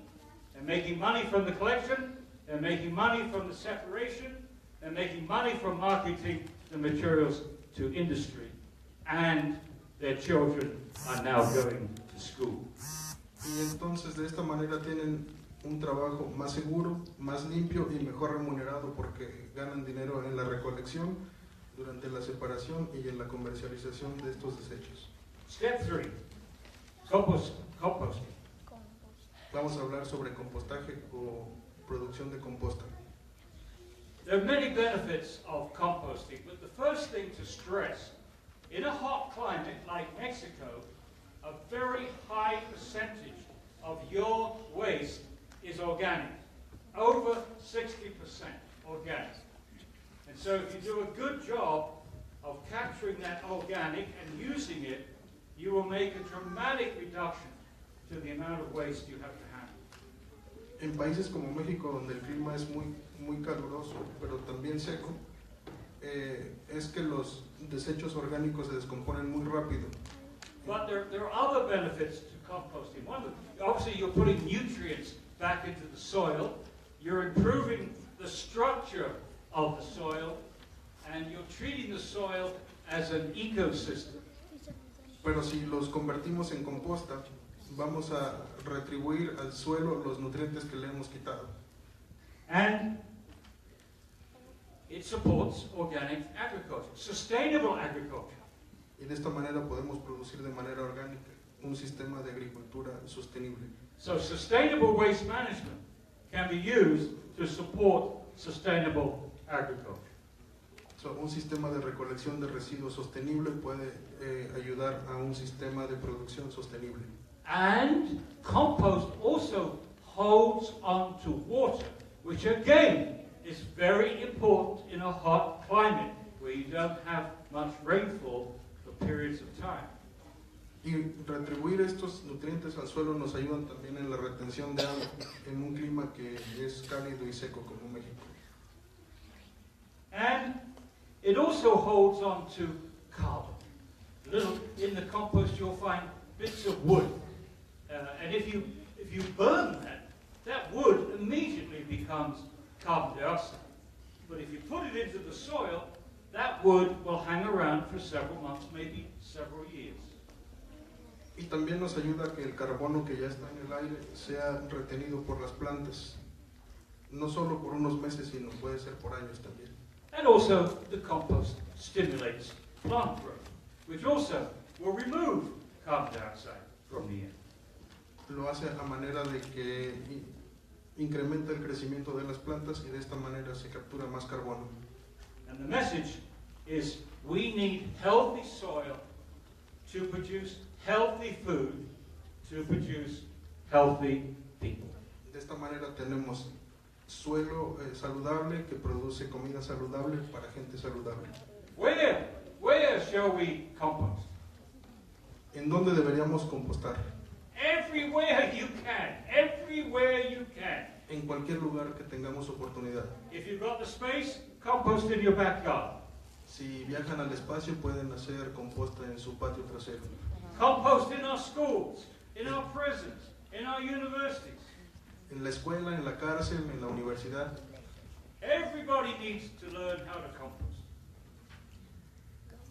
They're making money from the collection, they're making money from the separation, they're making money from marketing the materials to industry. And their children are now going to school. Y entonces de esta manera tienen un trabajo más seguro, más limpio y mejor remunerado porque ganan dinero en la recolección, durante la separación y en la comercialización de estos desechos. Step 3, composting. Vamos a hablar sobre compostaje o producción de composta. There are many benefits of composting, but the first thing to stress, in a hot climate like Mexico, a very high percentage of your waste is organic, over 60% organic. And so if you do a good job of capturing that organic and using it, you will make a dramatic reduction to the amount of waste you have to handle. En países como México, donde el clima es muy caluroso, pero también seco, es que los desechos orgánicos se descomponen muy rápido. But there are other benefits to composting. One, obviously you're putting nutrients back into the soil, you're improving the structure of the soil, and you're treating the soil as an ecosystem. Pero si los convertimos en composta, vamos a retribuir al suelo los nutrientes que le hemos quitado. And it supports organic agriculture, sustainable agriculture. Y de esta manera podemos producir de manera orgánica un sistema de agricultura sostenible. So sustainable waste management can be used to support sustainable agriculture. So, un sistema de recolección de residuos sostenible puede ayudar a un sistema de producción sostenible. And compost also holds on to water, which again is very important in a hot climate where you don't have much rainfall for periods of time. Y retribuir estos nutrientes al suelo nos ayudan también en la retención de agua en un clima que es cálido y seco como México. And it also holds on to carbon. In the compost you'll find bits of wood. And if you burn that wood immediately becomes carbon dioxide. But if you put it into the soil, that wood will hang around for several months, maybe several years. Y también nos ayuda a que el carbono que ya está en el aire sea retenido por las plantas, no solo por unos meses, sino puede ser por años también. And also the compost stimulates plant growth, which also will remove carbon dioxide from the air. Lo hace a manera de que incrementa el crecimiento de las plantas y de esta manera se captura más carbono. And the message is we need healthy soil to produce healthy food, to produce healthy people. De esta manera tenemos suelo saludable que produce comida saludable para gente saludable. Where shall we compost? ¿En dónde deberíamos compostar? Everywhere you can. Everywhere you can. En cualquier lugar que tengamos oportunidad. If you've got the space, compost in your backyard. Si viajan al espacio pueden hacer composta en su patio trasero. Compost in our schools, in our prisons, in our universities. En la escuela, en la cárcel, en la universidad. Everybody needs to learn how to compost.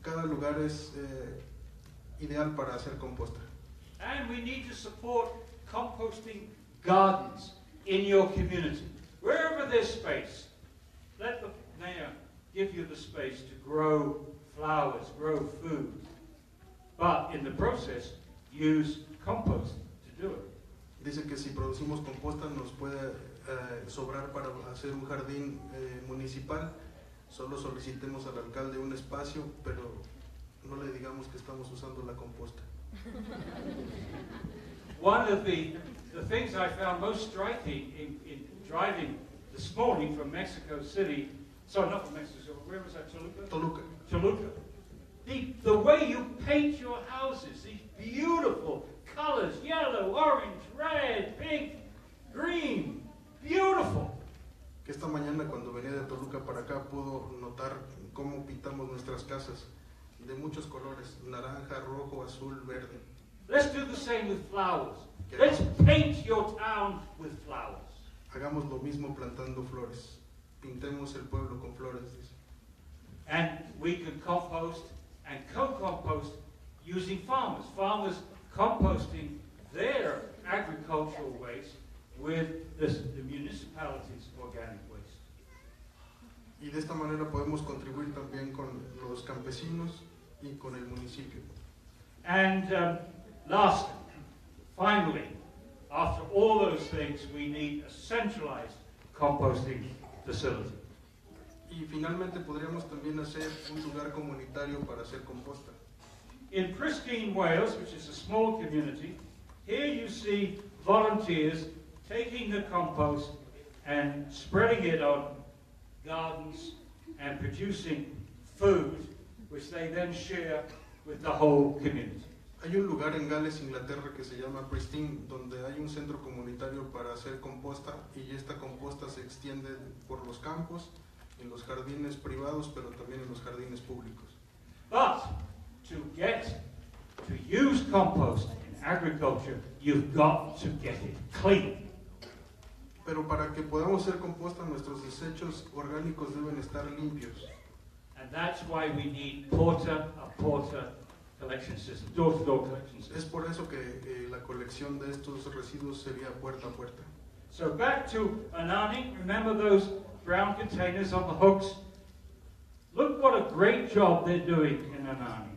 Cada lugar es ideal para hacer composta. And we need to support composting gardens in your community. Wherever there's space, let the mayor give you the space to grow flowers, grow food. But in the process, use compost to do it. Dice que si producimos composta nos puede sobrar para hacer un jardín municipal. Solo solicitemos al alcalde un espacio, pero no le digamos que estamos usando la composta. One of the things I found most striking in driving this morning from Mexico City, sorry, not from Mexico, where was that, Toluca? Toluca. Toluca. The way you paint your houses, these beautiful colors, yellow, orange, red, pink, green, beautiful. Que esta mañana cuando venía de Toluca para acá pudo notar cómo pintamos nuestras casas de muchos colores, naranja, rojo, azul, verde. Let's do the same with flowers. Let's paint your town with flowers. Hagamos lo mismo plantando flores. Pintemos el pueblo con flores, dice. And we can compost and co-compost using farmers. Farmers composting their agricultural waste with the municipality's organic waste. Y de esta manera podemos contribuir también con los campesinos y con el municipio. And lastly, finally, after all those things, we need a centralized composting facility. Y finalmente podríamos también hacer un lugar comunitario para hacer composta. In Pristine, Wales, which is a small community, here you see volunteers taking the compost and spreading it on gardens and producing food, which they then share with the whole community. Hay un lugar en Gales, Inglaterra, que se llama Pristine, donde hay un centro comunitario para hacer composta y esta composta se extiende por los campos, en los jardines privados, pero también en los jardines públicos. But to use compost in agriculture, you've got to get it clean. Pero para que podamos hacer composta, nuestros desechos orgánicos deben estar limpios. And that's why we need porta-a-porta collection system, door-to-door collection Es system. por eso que la colección de estos residuos sería puerta a puerta. So back to Anani, remember those brown containers on the hooks? Look what a great job they're doing in Anani.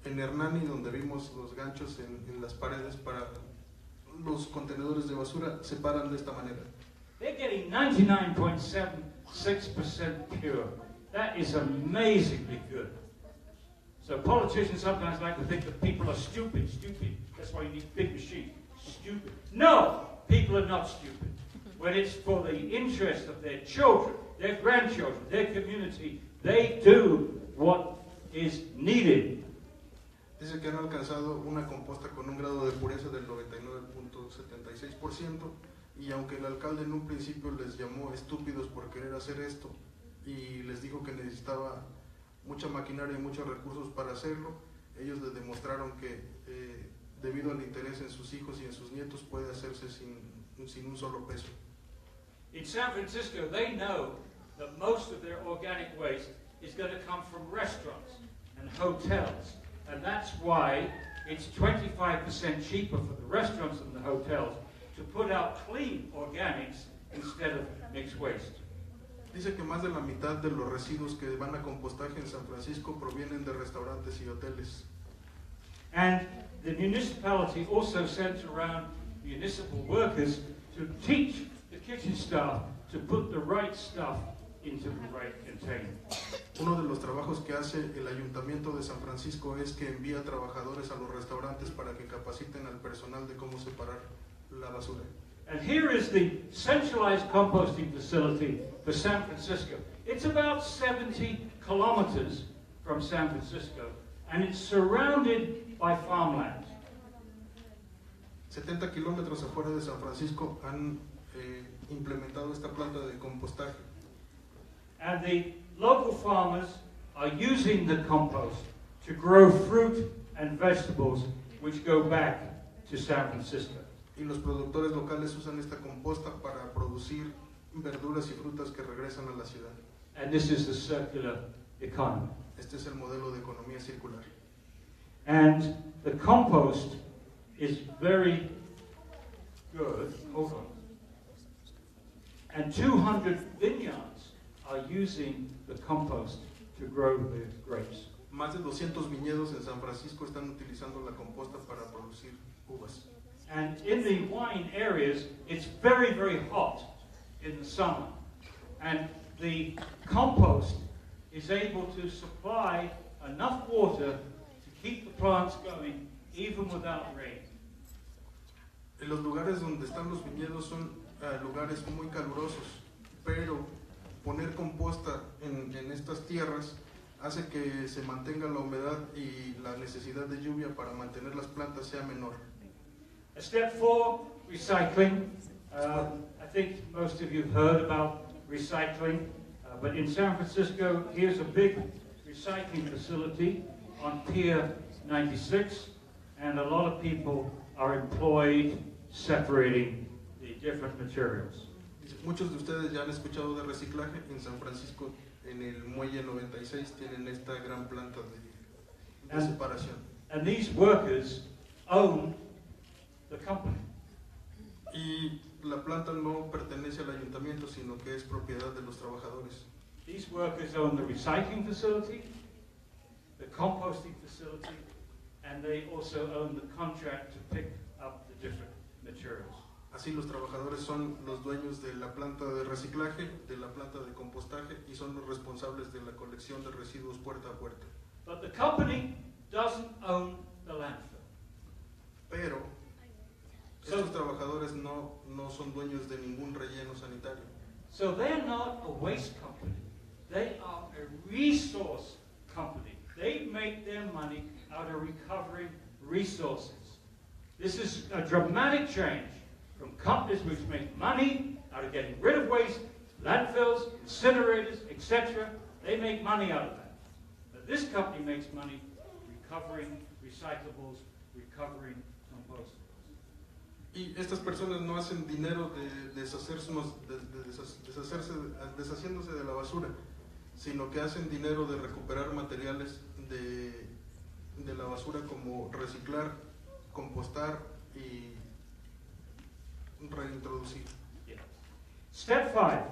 En Hernani, donde vimos los ganchos en las paredes para los contenedores de basura, se paran de esta manera. They're getting 99.76% pure. That is amazingly good. So politicians sometimes like to think that people are stupid. That's why you need big machines. Stupid. No, people are not stupid. When it's for the interest of their children, their grandchildren, their community, they do what is needed. Dice que han alcanzado una composta con un grado de pureza del 99.76% y aunque el alcalde en un principio les llamó estúpidos por querer hacer esto y les dijo que necesitaba mucha maquinaria y muchos recursos para hacerlo, ellos les demostraron que debido al interés en sus hijos y en sus nietos puede hacerse sin un solo peso. In San Francisco, they know that most of their organic waste is going to come from restaurants and hotels. And that's why it's 25% cheaper for the restaurants and the hotels to put out clean organics instead of mixed waste. Dice que más de la mitad de los residuos que van a compostaje en San Francisco provienen de restaurantes y hoteles. And the municipality also sent around municipal workers to teach the kitchen staff to put the right stuff into the right container. Uno de los trabajos que hace el Ayuntamiento de San Francisco es que envía trabajadores a los restaurantes para que capaciten al personal de cómo separar la basura. And here is the centralized composting facility for San Francisco. It's about 70 kilometers from San Francisco, and it's surrounded by farmland. 70 kilómetros afuera de San Francisco han implementado esta planta de compostaje. And the local farmers are using the compost to grow fruit and vegetables which go back to San Francisco. Y los productores locales usan esta composta para producir verduras y frutas que regresan a la ciudad. And this is the circular economy. Este es el modelo de economía circular. And the compost is very good. Hold on. And 200 vineyards are using the compost to grow the grapes. Más de 200 viñedos en San Francisco están utilizando la composta para producir uvas. And in the wine areas, it's very, very hot in the summer. And the compost is able to supply enough water to keep the plants going even without rain. En los lugares donde están los viñedos son lugares muy calurosos, pero poner composta en estas tierras hace que se mantenga la humedad y la necesidad de lluvia para mantener las plantas sea menor. Step 4, recycling. I think most of you have heard about recycling, but in San Francisco, here's a big recycling facility on Pier 96, and a lot of people are employed separating the different materials. Muchos de ustedes ya han escuchado de reciclaje. En San Francisco, en el Muelle 96, tienen esta gran planta de separación. And these workers own the company. Y la planta no pertenece al ayuntamiento, sino que es propiedad de los trabajadores. These workers own the recycling facility, the composting facility, and they also own the contract to pick up the different materials. Así los trabajadores son los dueños de la planta de reciclaje, de la planta de compostaje y son los responsables de la colección de residuos puerta a puerta. But the company doesn't own the landfill. Pero estos trabajadores no son dueños de ningún relleno sanitario. So they're not a waste company. They are a resource company. They make their money out of recovering resources. This is a dramatic change from companies which make money out of getting rid of waste, landfills, incinerators, etc. They make money out of that. But this company makes money recovering recyclables, recovering compostables. Y estas personas no hacen dinero deshaciéndose de la basura, sino que hacen dinero de recuperar materiales de la basura, como reciclar, compostar y reintroducir. Yeah. Step 5.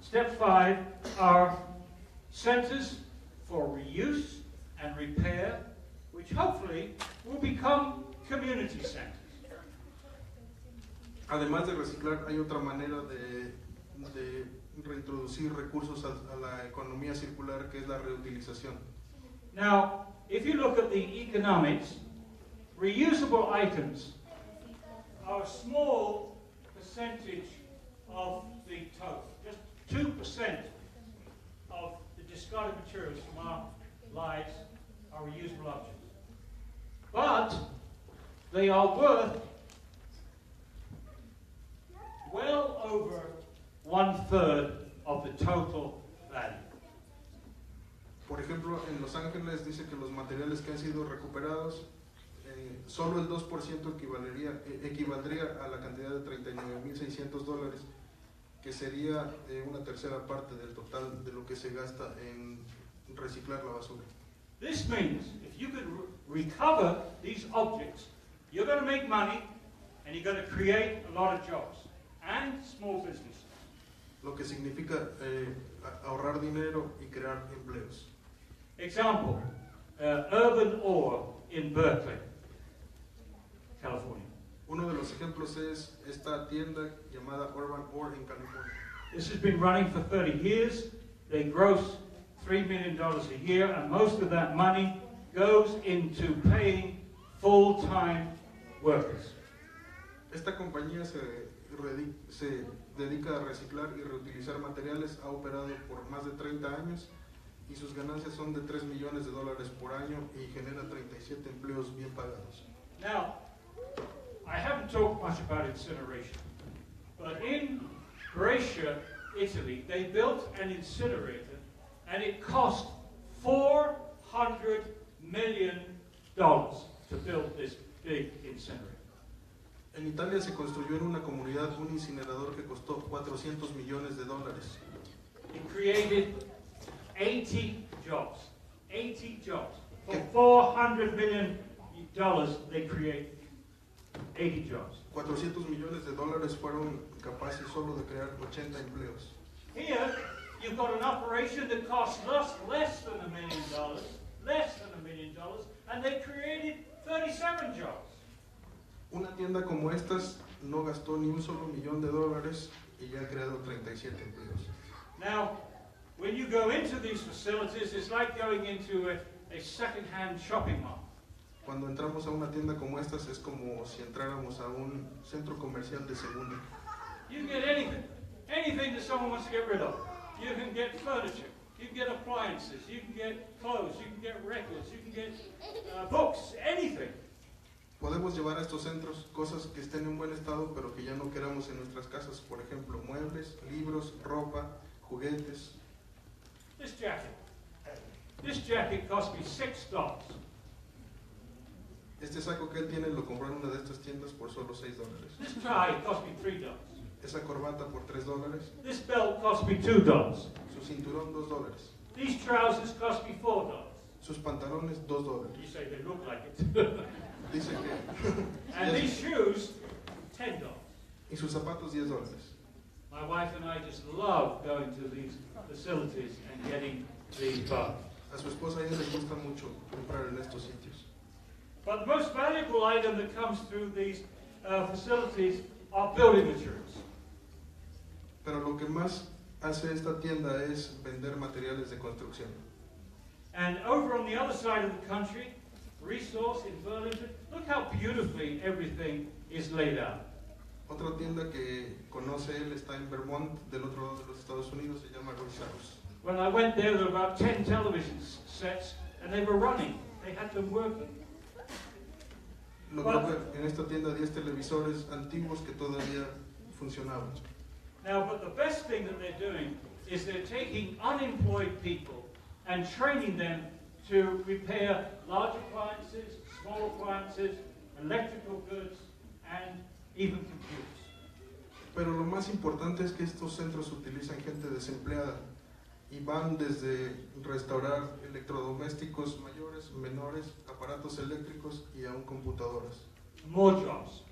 Step 5 are centers for reuse and repair, which hopefully will become community centers. Además de reciclar, hay otra manera de reintroducir recursos a la economía circular, que es la reutilización. Now, if you look at the economics, reusable items are a small percentage of the total. Just 2% of the discarded materials from our lives are reusable objects. But they are worth well over 1/3 of the total value. Por ejemplo, en Los Ángeles dice que los materiales que han sido recuperados, solo el 2% equivaldría a la cantidad de $39,600, que sería una tercera parte del total de lo que se gasta en reciclar la basura. This means if you could recover these objects, you're going to make money and you're going to create a lot of jobs and small businesses. Lo que significa ahorrar dinero y crear empleos. Example, Urban Ore in Berkeley, California. Uno de los ejemplos es esta tienda llamada Urban Ore en California. This has been running for 30 years. They gross $3 million a year, and most of that money goes into paying full-time workers. Esta compañía se dedica a reciclar y reutilizar materiales, ha operado por más de 30 años y sus ganancias son de $3 millones por año y genera 37 empleos bien pagados. Now, I haven't talked much about incineration, but in Brescia, Italy, they built an incinerator and it cost $400 million to build this big incinerator. En Italia se construyó en una comunidad un incinerador que costó $400 millones. It created 80 jobs. 80 jobs. For $400 million, they create 80 jobs. $400 millones fueron capaces solo de crear 80 empleos. Here, you've got an operation that costs less than $1 million, and they created 37 jobs. Una tienda como estas no gastó ni un solo $1 millón y ya ha creado 37 empleos. Now, when you go into these facilities, it's like going into a second-hand shopping mall. Cuando entramos a una tienda como estas es como si entráramos a un centro comercial de segunda. You can get anything that someone wants to get rid of. You can get furniture, you can get appliances, you can get clothes, you can get records, you can get books, anything. Podemos llevar a estos centros cosas que estén en buen estado pero que ya no queramos en nuestras casas, por ejemplo, muebles, libros, ropa, juguetes. This jacket cost me $6. Este saco que él tiene lo compró en una de estas tiendas por solo $6. This tie cost me $3. Esa corbata por $3. This belt cost me $2. Su cinturón $2. These trousers cost me $4. Sus pantalones $2. You say they look like it. Dice que And these shoes, $10. y sus zapatos $10. My wife and I just love going to these facilities and getting these bags. A su esposa a ella le gusta mucho comprar en estos sitios. But the most valuable item that comes through these facilities are building materials. Pero lo que más hace esta tienda es vender materiales de construcción. And over on the other side of the country, Resource in Burlington, look how beautifully everything is laid out. Otra tienda que conoce él está en Vermont, del otro lado de los Estados Unidos, se llama Resource. When I went there were about 10 television sets, and they were running. They had them working. Logró ver en esta tienda 10 televisores antiguos que todavía funcionaban. Now, but the best thing that they're doing is they're taking unemployed people and training them to repair large appliances, small appliances, electrical goods, and even computers. Pero lo más importante es que estos centros utilizan gente desempleada y van desde restaurar electrodomésticos mayores, menores, aparatos eléctricos y aún computadoras. More jobs,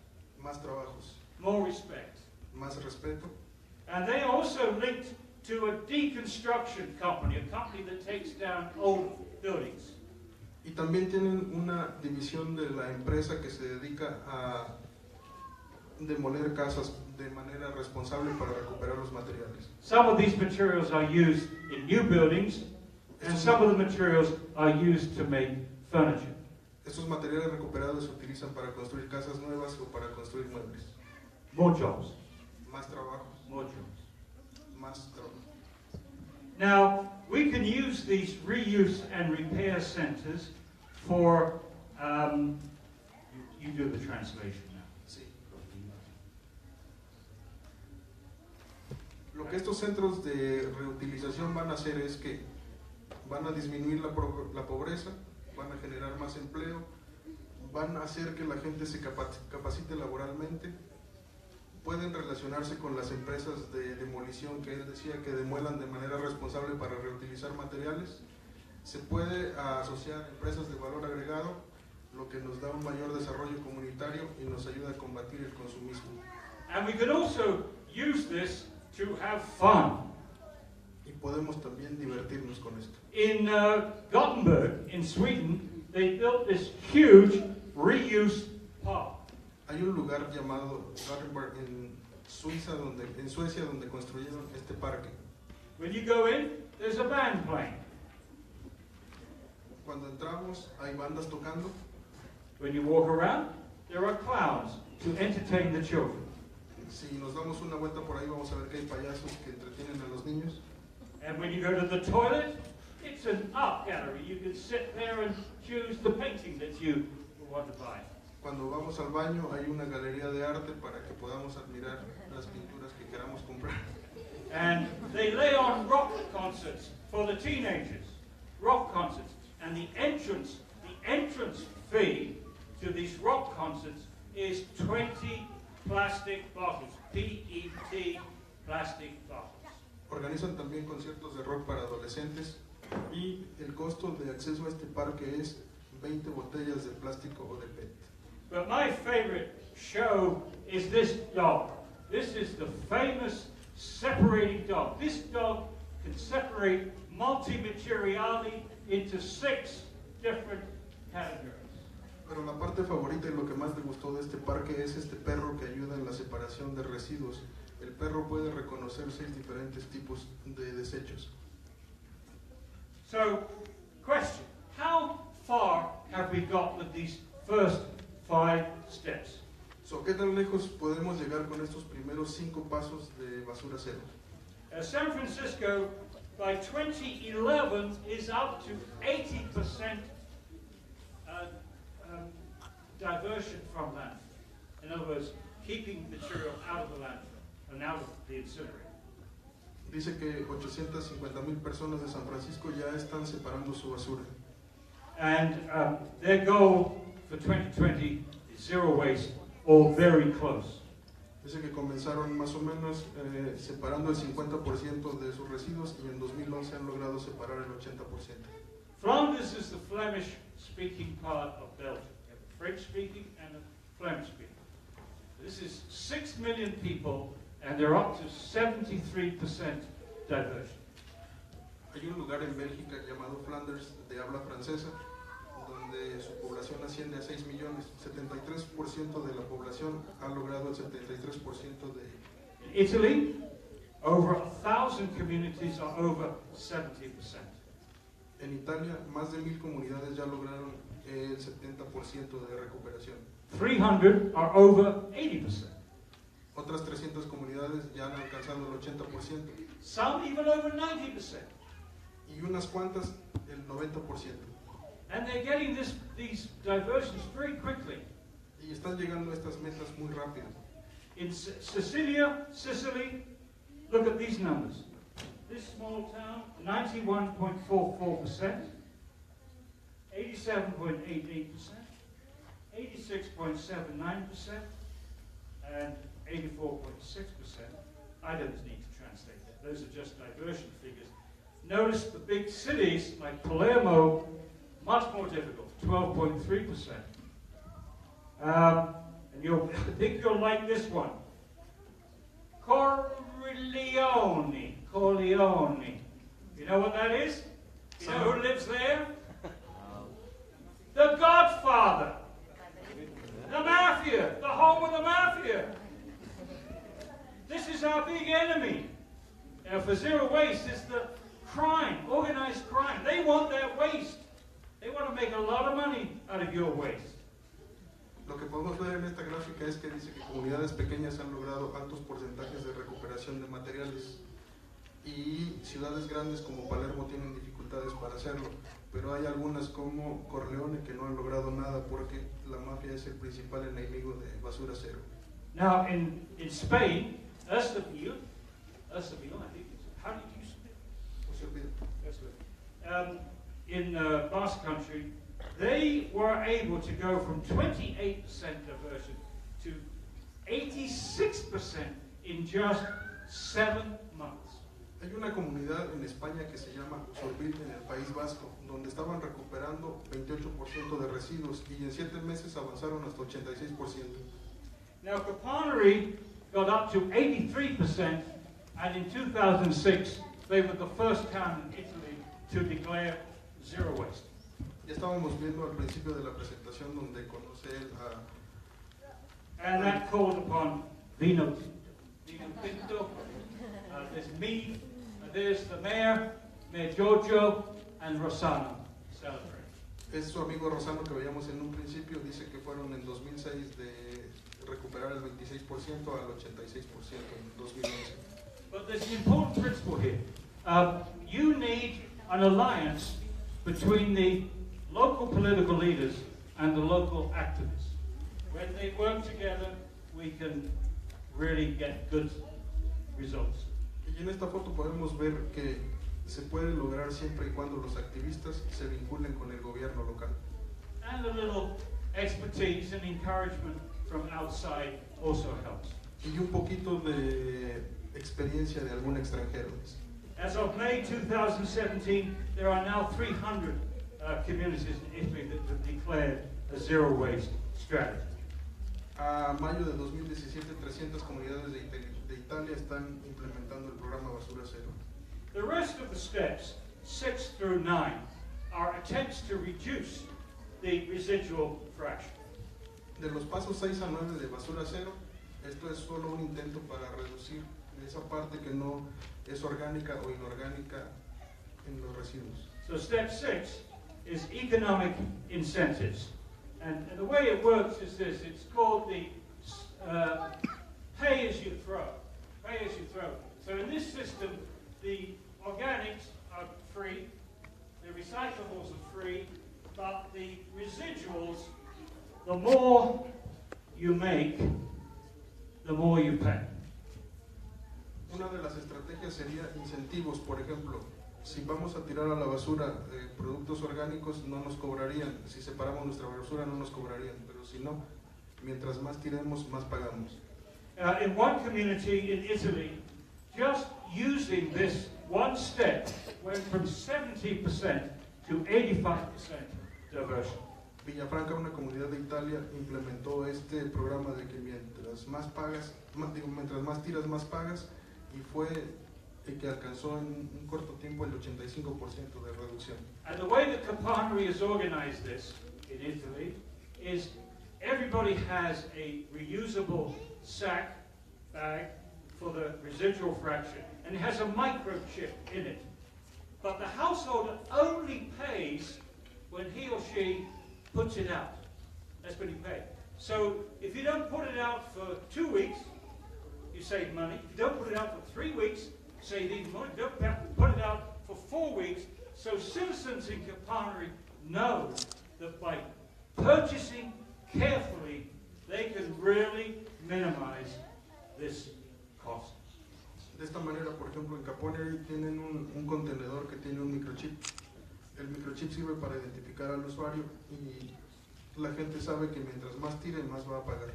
Más trabajos, more respect. más respeto. And they are also linked to a deconstruction company, a company that takes down old buildings. Y también tienen una división de la empresa que se dedica a demoler casas de manera responsable para recuperar los materiales. Some of these materials are used in new buildings, and some of the materials are used to make furniture. Estos materiales recuperados se utilizan para construir casas nuevas o para construir muebles. More jobs, Más trabajo, more jobs. más trabajo. Now, we can use these reuse and repair centers for, you do the translation now. Sí. Lo que estos centros de reutilización van a hacer es que van a disminuir la pobreza, van a generar más empleo, van a hacer que la gente se capacite laboralmente, pueden relacionarse con las empresas de demolición que él decía que demuelan de manera responsable para reutilizar materiales, se puede asociar empresas de valor agregado, lo que nos da un mayor desarrollo comunitario y nos ayuda a combatir el consumismo. And we can also use this to have fun. Y podemos también divertirnos con esto. In Gothenburg, in Sweden, they built this huge reuse park. Hay un lugar llamado Gothenburg en Suecia donde construyeron este parque. When you go in, there's a band playing. Cuando entramos hay bandas tocando. When you walk around, there are clowns to entertain the children. Si nos damos una vuelta por ahí vamos a ver que hay payasos que entretienen a los niños. And when you go to the toilet, it's an art gallery. You can sit there and choose the painting that you want to buy. Cuando vamos al baño hay una galería de arte para que podamos admirar las pinturas que queramos comprar. And they lay on rock concerts for the teenagers. rock concerts. And the entrance fee to these rock concerts is 20 plastic bottles, PET plastic bottles. Organizan también conciertos de rock para adolescentes y el costo de acceso a este parque es 20 botellas de plástico o de PET. But my favorite show is this dog. This is the famous separating dog. This dog can separate multi-materiality into 6 different categories. Pero la parte favorita y lo que más me gustó de este parque es este perro que ayuda en la separación de residuos. El perro puede reconocer 6 diferentes tipos de desechos. So, question, how far have we got with these first 5 steps? So, ¿qué tan lejos podemos llegar con estos primeros 5 pasos de basura cero? San Francisco, by 2011, is up to 80% diversion from landfill. In other words, keeping material out of the landfill and out of the incinerator. Dice que 850,000 personas de San Francisco ya están separando su basura. And their goal for 2020 is zero waste or very close. Dice que comenzaron más o menos separando el 50% de sus residuos y en 2011 han logrado separar el 80%. Flanders is the Flemish-speaking part of Belgium. You have a French-speaking and a Flemish-speaking. This is 6 million people, and they're up to 73% diversion. Hay un lugar en Bélgica llamado Flanders de habla francesa, donde su población asciende a 6 millones. 73% de la población ha logrado el 73% de... In Italy, over 1,000 communities are over 70%. En Italia, más de 1,000 comunidades ya lograron el 70% de recuperación. 300 are over 80%. Otras 300 comunidades ya han alcanzado el 80%. Some even over 90%. Y unas cuantas el 90%. And they're getting these diversions very quickly. Y están llegando a estas metas muy rápido. In Sicily, look at these numbers. This small town, 91.44%, 87.88%, 86.79%, and 84.6%. I don't need to translate that. Those are just diversion figures. Notice the big cities like Palermo, much more difficult, 12.3%. And I think you'll like this one. Corleone. You know what that is? You know who lives there? The Godfather. The Mafia. The home of the Mafia. This is our big enemy. For zero waste is the crime, organized crime. They want their waste. They want to make a lot of money out of your waste. Lo que podemos ver en esta gráfica es que dice que comunidades pequeñas han logrado altos porcentajes de recuperación de materiales y ciudades grandes como Palermo tienen dificultades para hacerlo, pero hay algunas como Corleone que no han logrado nada porque la mafia es el principal enemigo de basura cero. Now in Spain, Estabil, I think, how did you say it? In Basque Country, they were able to go from 28% diversion to 86% in just 7 months. Hay una comunidad en España que se llama Sorbil en el País Vasco, donde estaban recuperando 28% de residuos y en 7 meses avanzaron hasta 86%. Now Caponnery got up to 83%, and in 2006 they were the first town in Italy to declare zero waste. Ya estábamos viendo al principio de la presentación donde conoce él a... And that called upon Vino Tinto. There's me, there's the mayor, Mayor Giorgio, and Rossano celebrating. Es su amigo Rossano que veíamos en un principio, dice que fueron en 2006 de recuperar el 26% al 86% en 2011. But there's an important principle here. You need an alliance between the local political leaders and the local activists. When they work together, we can really get good results. Y en esta foto podemos ver que se puede lograr siempre y cuando los activistas se vinculen con el gobierno local. And a little expertise and encouragement from outside also helps. Y un poquito de experiencia de algún extranjero. As of May 2017, there are now 300 communities in Italy that have declared a zero waste strategy. A mayo de 2017, 300 comunidades de Italia están implementando el programa Basura Cero. The rest of the steps, 6 through 9, are attempts to reduce the residual fraction. De los pasos 6 a 9 de Basura Cero, esto es solo un intento para reducir esa parte que no es orgánica o inorgánica en los residuos. So step 6 is economic incentives. And the way it works is this: it's called the pay as you throw. Pay as you throw. So in this system, the organics are free, the recyclables are free, but the residuals, the more you make, the more you pay. Una de las estrategias sería incentivos. Por ejemplo, si vamos a tirar a la basura productos orgánicos, no nos cobrarían. Si separamos nuestra basura, no nos cobrarían. Pero si no, mientras más tiremos, más pagamos. In one community in Italy, just using this one step went from 70% to 85% diversion. Villafranca, una comunidad de Italia, implementó este programa de que mientras más pagas, mientras más tiras, más pagas, y fue el que alcanzó en un corto tiempo el 85% de reducción. And the way that Capanri has organized this in Italy is everybody has a reusable sack bag for the residual fraction, and it has a microchip in it. But the householder only pays when he or she puts it out. That's when you pay. So if you don't put it out for 2 weeks, you save money. If you don't put it out for 3 weeks, you save even more. If you don't put it out for 4 weeks. So citizens in Capanri know that by purchasing carefully, they can really minimize this cost. De esta manera, por ejemplo, en Caponeri tienen un contenedor que tiene un microchip. El microchip sirve para identificar al usuario y la gente sabe que mientras más tire, más va a pagar.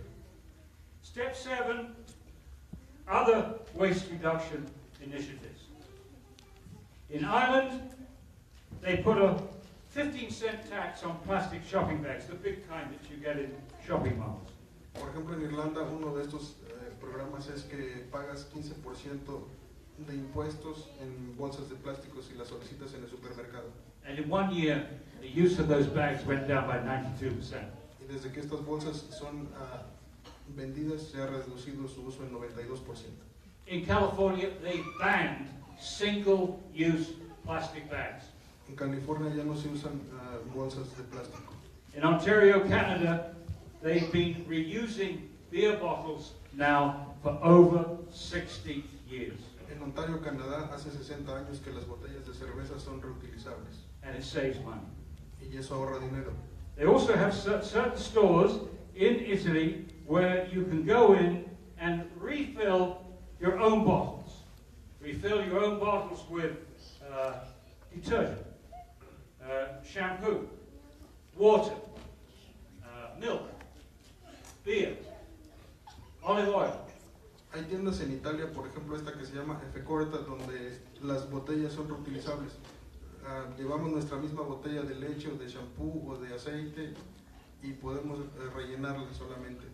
Step 7, other waste reduction initiatives. In Ireland, they put a 15-cent tax on plastic shopping bags, the big kind that you get in shopping malls. Por ejemplo, en Irlanda, uno de estos programas es que pagas 15% de impuestos en bolsas de plástico si las solicitas en el supermercado. And in 1 year, the use of those bags went down by 92%. Y desde que estas bolsas son vendidas, se ha reducido su uso en 92%. In California, they banned single-use plastic bags. En California ya no se usan bolsas de plástico. In Ontario, Canada, they've been reusing beer bottles now for over 60 years. En Ontario, Canadá, hace 60 años que las botellas de cerveza son reutilizables. And it saves money. Y eso ahorra dinero. They also have certain stores in Italy where you can go in and refill your own bottles. Refill your own bottles with detergent, shampoo, water, milk, beer, olive oil. Hay tiendas en Italia, por ejemplo esta que se llama Efecorta, donde las botellas son reutilizables. Llevamos nuestra misma botella de leche o de shampoo o de aceite y podemos rellenarla solamente.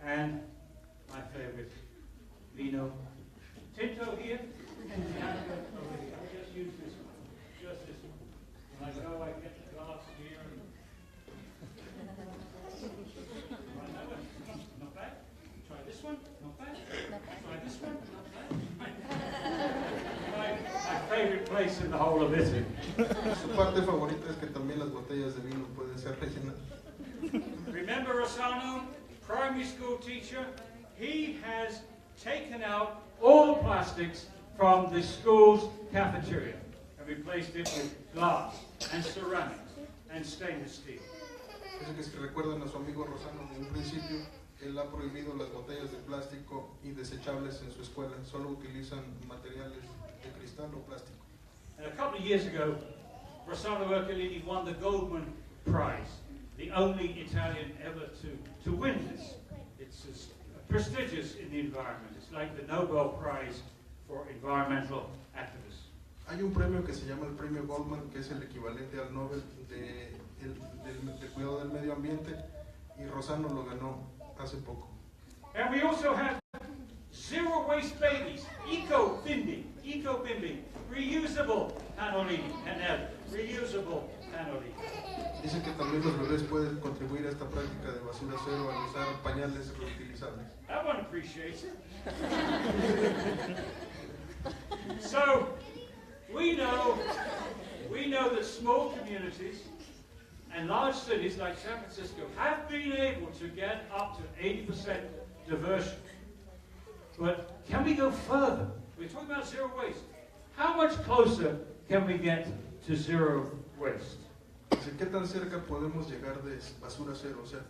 And my favorite, vino tinto here. I just use this one, just this one. When I go, I get the glass here. Not bad. Try this one. Not bad. Try this one. Not bad. My favorite place in the whole of Italy. Su parte favorita es que también las botellas de vino pueden ser rellenadas. Remember Rossano, primary school teacher? He has taken out all the plastics from the school's cafeteria and replaced it with glass and ceramics and stainless steel. Eso que si recuerdan a su amigo Rosano de un principio, él ha prohibido las botellas de plástico y desechables en su escuela. Solo utilizan materiales de cristal o plástico. And a couple of years ago, Rossano Ercolini won the Goldman Prize, the only Italian ever to win this. It's as prestigious in the environment. It's like the Nobel Prize for environmental activists. Hay un premio que se llama el Premio Goldman, que es el equivalente al Nobel de cuidado del medio ambiente, y Rossano lo ganó hace poco. And we also have zero waste babies, eco-bimbi, reusable panolini, and reusable panolini. Dice que también los bebés pueden contribuir a esta práctica de basura cero al usar pañales reutilizables. That one appreciates it. So, we know that small communities and large cities like San Francisco have been able to get up to 80% diversion. But can we go further? We're talking about zero waste. How much closer can we get to zero waste? Dice, ¿qué tan cerca podemos llegar de basura cero? O sea,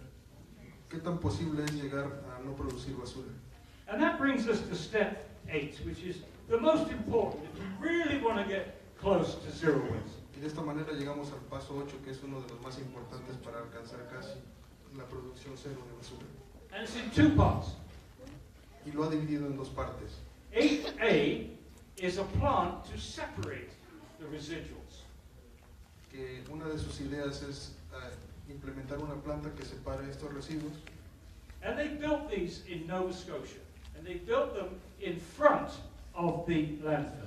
¿qué tan posible es llegar a no producir basura? And that brings us to step 8, which is the most important if we really want to get close to zero waste. Y de esta manera llegamos al paso 8, que es uno de los más importantes para alcanzar casi la producción cero de basura. And it's in 2 parts. Y lo ha dividido en 2 partes. 8A is a plant to separate the residuals. Que una de sus ideas es implementar una planta que separe estos residuos. And they built these in Nova Scotia. And they built them in front of the landfill.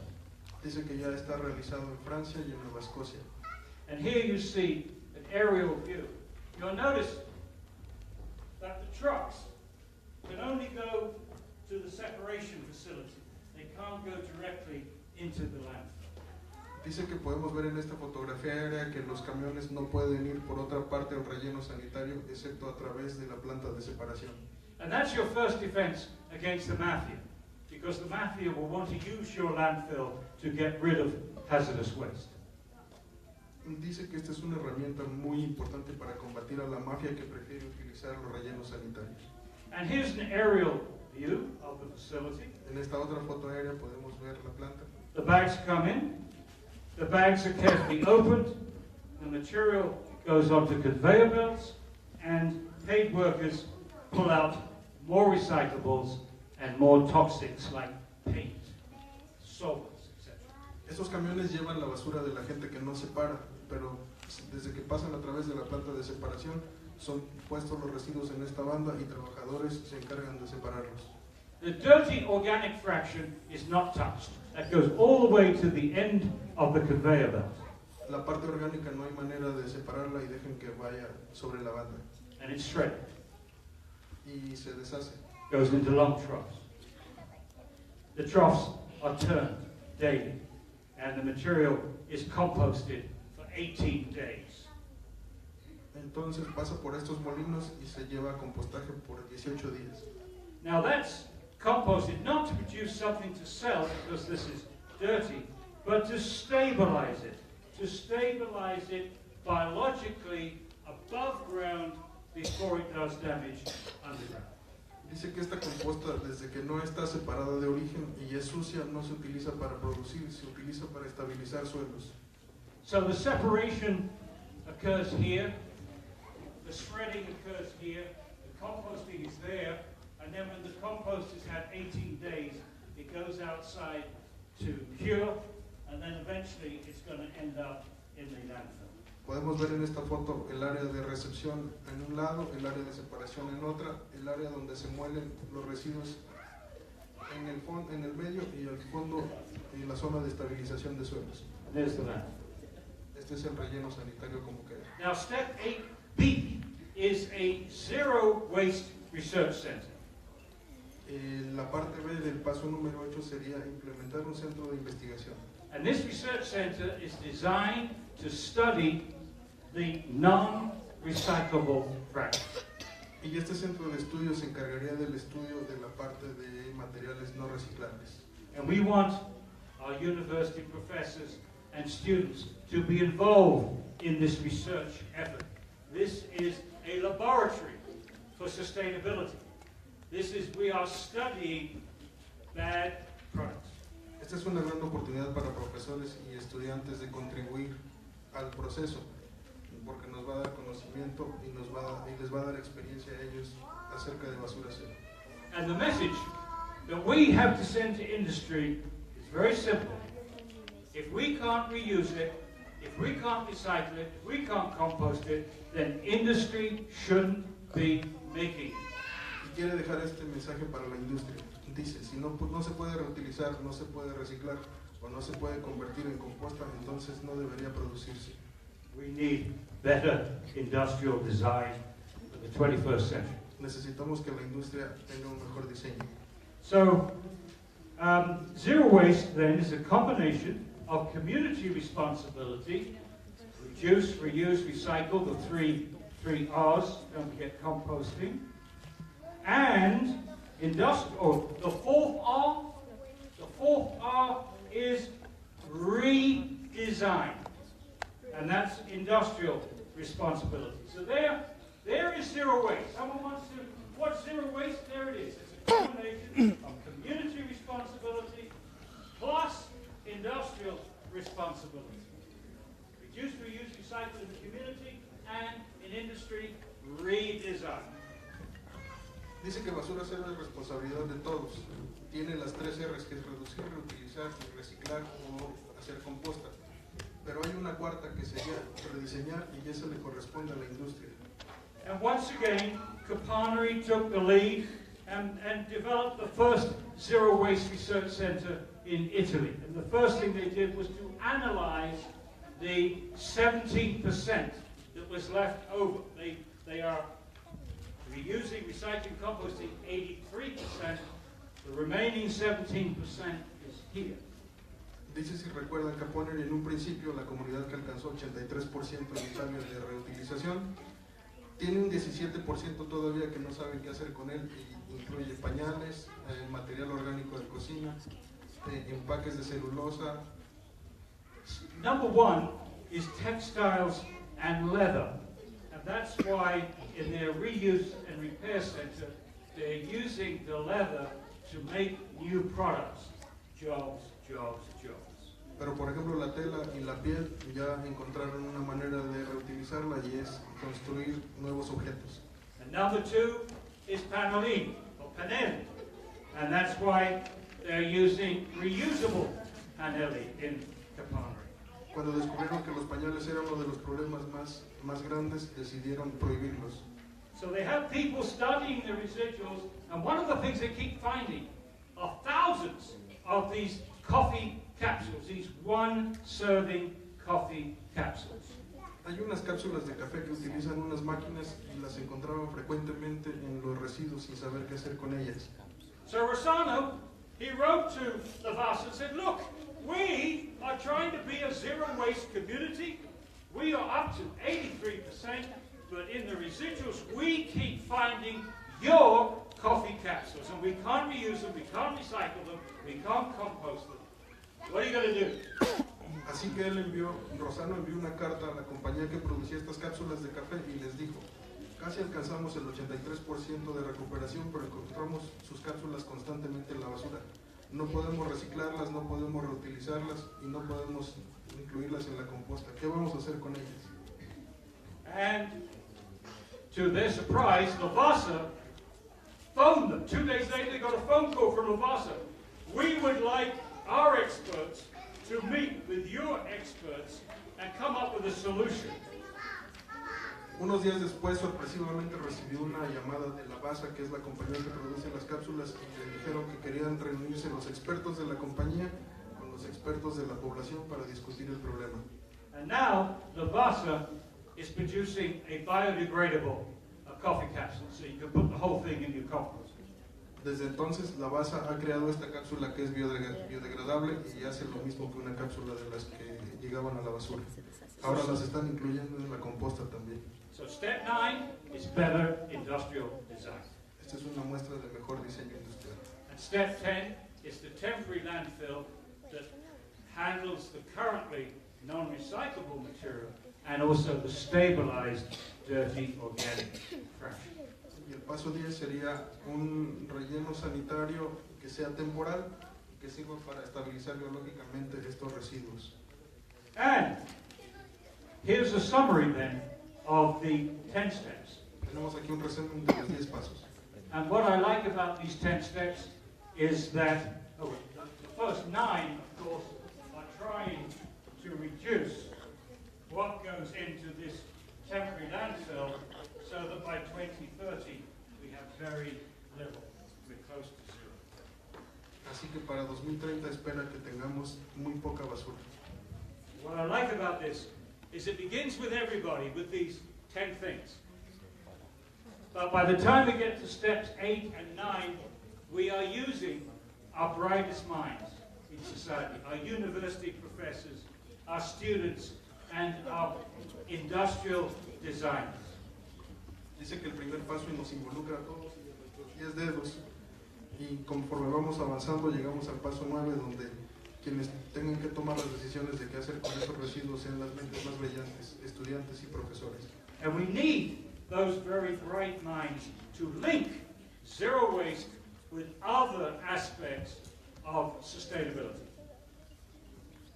Dice que ya está realizado en Francia y en Nueva Escocia. And here you see an aerial view. You'll notice that the trucks can only go to the separation facility. They can't go directly into the landfill. Dice que podemos ver en esta fotografía aérea que los camiones no pueden ir por otra parte al relleno sanitario, excepto a través de la planta de separación. And that's your first defense against the mafia, because the mafia will want to use your landfill to get rid of hazardous waste. Dice que esta es una herramienta muy importante para combatir a la mafia que prefiere utilizar los rellenos sanitarios. And here's an aerial view of the facility. En esta otra foto aérea podemos ver la planta. The bags come in, the bags are carefully opened, the material goes onto conveyor belts, and paid workers pull out more recyclables and more toxics like paint, solvents, etc. Estos camiones llevan la basura de la gente que no separa, pero desde que pasan a través de la planta de separación son puestos los residuos en esta banda y trabajadores se encargan de separarlos. The dirty organic fraction is not touched. That goes all the way to the end of the conveyor belt. La parte orgánica no hay manera de separarla y dejan que vaya sobre la banda. And it's shredded. Y se deshace. Goes into long troughs. The troughs are turned daily, and the material is composted for 18 days. Entonces pasa por estos molinos y se lleva a compostaje por 18 días. Now that's composted not to produce something to sell because this is dirty, but to stabilize it biologically above ground before it does damage underground. Dice que esta composta, desde que no está separada de origen y es sucia, no se utiliza para producir, se utiliza para estabilizar suelos. So the separation occurs here, the shredding occurs here, the composting is there, and then when the compost has had 18 days, it goes outside to cure, and then eventually it's going to end up in the landfill. Podemos ver en esta foto el área de recepción en un lado, el área de separación en otra, el área donde se muelen los residuos en el medio y al fondo en la zona de estabilización de suelos. There's the landfill. Este es el relleno sanitario como queda. Now step 8B is a zero waste research center. La parte B del paso número 8 sería implementar un centro de investigación. And this research center is designed to study the non-recyclable fractions. Y este centro de estudio se encargaría del estudio de la parte de materiales no reciclables. And we want our university professors and students to be involved in this research effort. This is a laboratory for sustainability. We are studying bad products. Esta es una gran oportunidad para profesores y estudiantes de contribuir al proceso, porque nos va a dar conocimiento y les va a dar experiencia a ellos acerca de basura cero. And the message that we have to send to industry is very simple. If we can't reuse it, if we can't recycle it, if we can't compost it, then industry shouldn't be making it. Y quiere dejar este mensaje para la industria. Dice, si no se puede reutilizar, no se puede reciclar o no se puede convertir en composta, entonces no debería producirse. We need better industrial design for the 21st century. Necesitamos que la industria tenga un mejor diseño. So, zero waste then is a combination of community responsibility, reduce, reuse, recycle, the three R's, don't forget composting, and the fourth R is redesign, and that's industrial responsibility. So there is zero waste. Someone wants to, what's zero waste? There it is. It's a combination of community responsibility plus industrial responsibility. Reduce, reuse, recycle in the community, and in industry, redesign. Dice que basura cero es responsabilidad de todos. Tiene las 3 R's, que es reducir, reutilizar, reciclar o hacer composta. Pero hay una cuarta que sería rediseñar, y esa le corresponde a la industria. And once again, Capanari took the lead and developed the first zero waste research center in Italy. And the first thing they did was to analyze the 17% that was left over. They are reusing, recycling, composting 83%. The remaining 17% is here. Dice, si recuerdan, Capanari en un principio la comunidad que alcanzó 83% de cambios de reutilización, tiene un 17% todavía que no saben qué hacer con él, y incluye pañales, material orgánico de cocina, empaques de celulosa. Number one is textiles and leather. And that's why in their reuse and repair center, they're using the leather to make new products. Jobs, jobs, jobs. Pero por ejemplo la tela y la piel ya encontraron una manera de reutilizarla, y es construir nuevos objetos. And number two is panelin, or panel. And that's why they're using reusable panelli in Capanari. Cuando descubrieron que los pañales eran uno de los problemas más grandes, decidieron prohibirlos. So they have people studying the residuals, and one of the things they keep finding are thousands of these coffee capsules, these one-serving coffee capsules. Hay unas cápsulas de café que utilizan unas máquinas y las encontraban frecuentemente en los residuos sin saber qué hacer con ellas. So Rossano, he wrote to Lavasa and said, look, we are trying to be a zero-waste community. We are up to 83%, but in the residuals, we keep finding your coffee capsules, and we can't reuse them, we can't recycle them, we can't compost them. What are you going to do? Así que Rossano envió una carta a la compañía que producía estas cápsulas de café y les dijo, casi alcanzamos el 83% de recuperación, pero encontramos sus cápsulas constantemente en la basura. No podemos reciclarlas, no podemos reutilizarlas y no podemos incluirlas en la composta. ¿Qué vamos a hacer con ellas? And to their surprise, Lavasa phoned them. 2 days later, they got a phone call from Lavasa. We would like our experts to meet with your experts and come up with a solution. Unos días después, sorpresivamente recibió una llamada de Lavasa, que es la compañía que produce las cápsulas, y le dijeron que querían reunirse los expertos de la compañía con los expertos de la población para discutir el problema. And now, Lavasa is producing a biodegradable coffee capsule, so you can put the whole thing in your compost. Desde entonces, Lavasa ha creado esta cápsula que es biodegradable y hace lo mismo que una cápsula de las que llegaban a la basura. Ahora las están incluyendo en la composta también. So step 9 is better industrial design. Esta es una muestra de mejor diseño industrial. And step 10 is the temporary landfill that handles the currently non-recyclable material and also the stabilized dirty organic trash. Y el paso 10 sería un relleno sanitario que sea temporal, que sirva para estabilizar biológicamente estos residuos. And here's a summary then of the 10 steps. Tenemos aquí un resumen de los 10 pasos. And what I like about these 10 steps is that the first 9, of course, are trying to reduce what goes into this temporary landfill so that by 2030 we have very little. We're close to zero. Así que para 2030 espera que tengamos muy poca basura. What I like about this is it begins with everybody with these 10 things. But by the time we get to steps 8 and 9, we are using our brightest minds in society, our university professors, our students, and our industrial designers. Dice que el primer paso nos involucra a todos y de nuestros 10 dedos, y conforme vamos avanzando llegamos al paso 9, donde quienes tengan que tomar las decisiones de qué hacer con esos residuos sean las mentes más brillantes, estudiantes y profesores. And we need those very bright minds to link zero waste with other aspects of sustainability.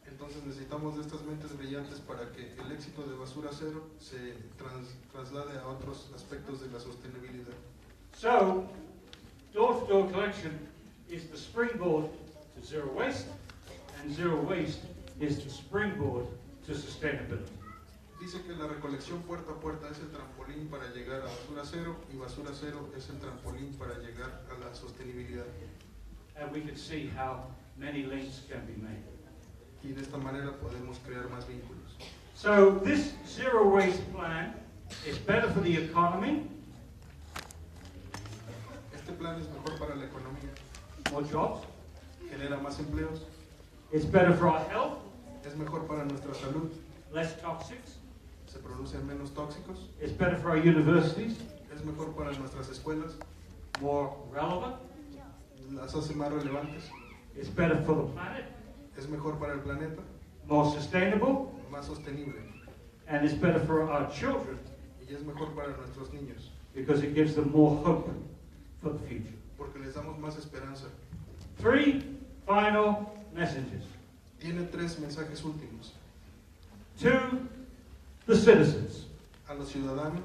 Entonces necesitamos de estas mentes brillantes para que el éxito de Basura Cero se traslade a otros aspectos de la sostenibilidad. So, door-to-door collection is the springboard to zero waste, and zero waste is the springboard to sustainability. Dice que la recolección puerta a puerta es el trampolín para llegar a Basura Cero, y Basura Cero es el trampolín para llegar a la sostenibilidad. And we can see how many links can be made. Y de esta manera podemos crear más vínculos. So this zero waste plan is better for the economy, Este plan es mejor para la economía, more jobs. genera más empleos, It's better for our health, es mejor para nuestra salud, less toxics. se producen menos tóxicos, It's better for our universities, es mejor para nuestras escuelas, more relevant. las hace más relevantes, It's better for the planet, es mejor para el planeta, more sustainable, más sostenible, and it's better for our children y es mejor para nuestros niños, because it gives them more hope for the future. porque les damos más esperanza. 3 final messages. Tiene 3 mensajes últimos. To the citizens. A los ciudadanos,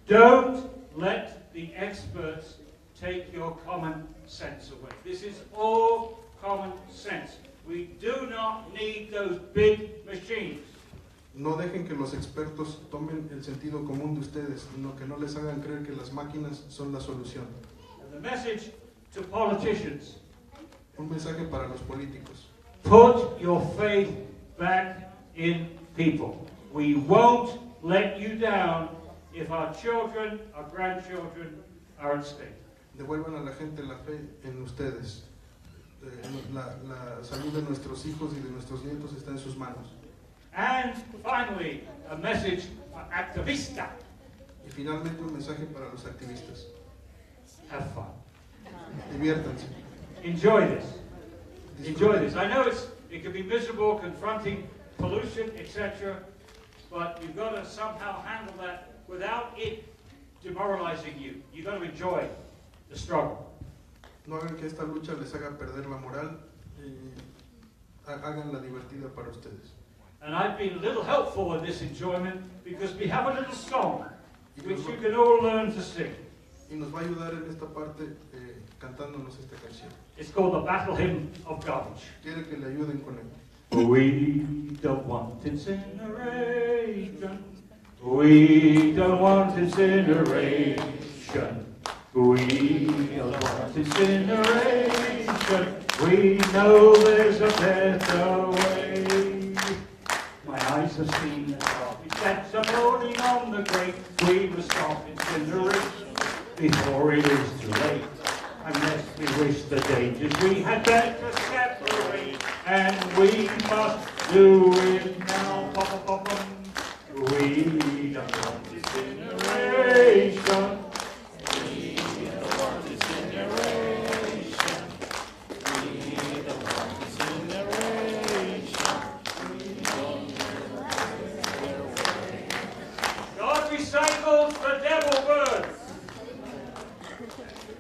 Don't let the experts take your common sense away. This is all common sense. We do not need those big machines. no dejen que los expertos tomen el sentido común de ustedes, sino que no les hagan creer que las máquinas son la solución. And the message to politicians, Un mensaje para los políticos. put your faith back in people. We won't let you down if our children, our grandchildren are at stake. Devuelvan a la gente la fe en ustedes. La salud de nuestros hijos y de nuestros nietos está en sus manos. And finally, a message for activista. Y finalmente un mensaje para los activistas. Have fun. Diviértanse. Enjoy this. Enjoy Disfruten. this. I know it can be miserable confronting pollution, etc., but you've got to somehow handle that without it demoralizing you. You've got to enjoy the struggle. No hagan que esta lucha les haga perder la moral y háganla divertida para ustedes. And I've been a little helpful in this enjoyment because we have a little song which you can all learn to sing. Y nos va a ayudar en esta parte cantándonos esta canción. It's called the Battle Hymn of Garbage. Quiere que le ayuden con él. We don't want incineration. We don't want incineration. We don't want incineration. We know there's a better way. My eyes have seen the garbage that's floating on the grate. We must stop incineration before it is too late. Unless we wish the dangers, we had better separate. And we must do it now. We don't want incineration. We don't want incineration. We don't want incineration. God recycles the devil birds.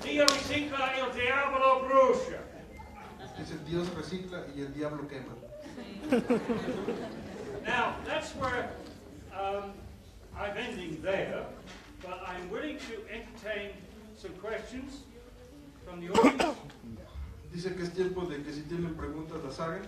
Dio ricicla il diavolo brucia. Dice, Dios recicla y el diablo quema. Now, that's where I'm ending there, but I'm willing to entertain some questions from the audience. Dice que es tiempo de que si tienen preguntas las hagan.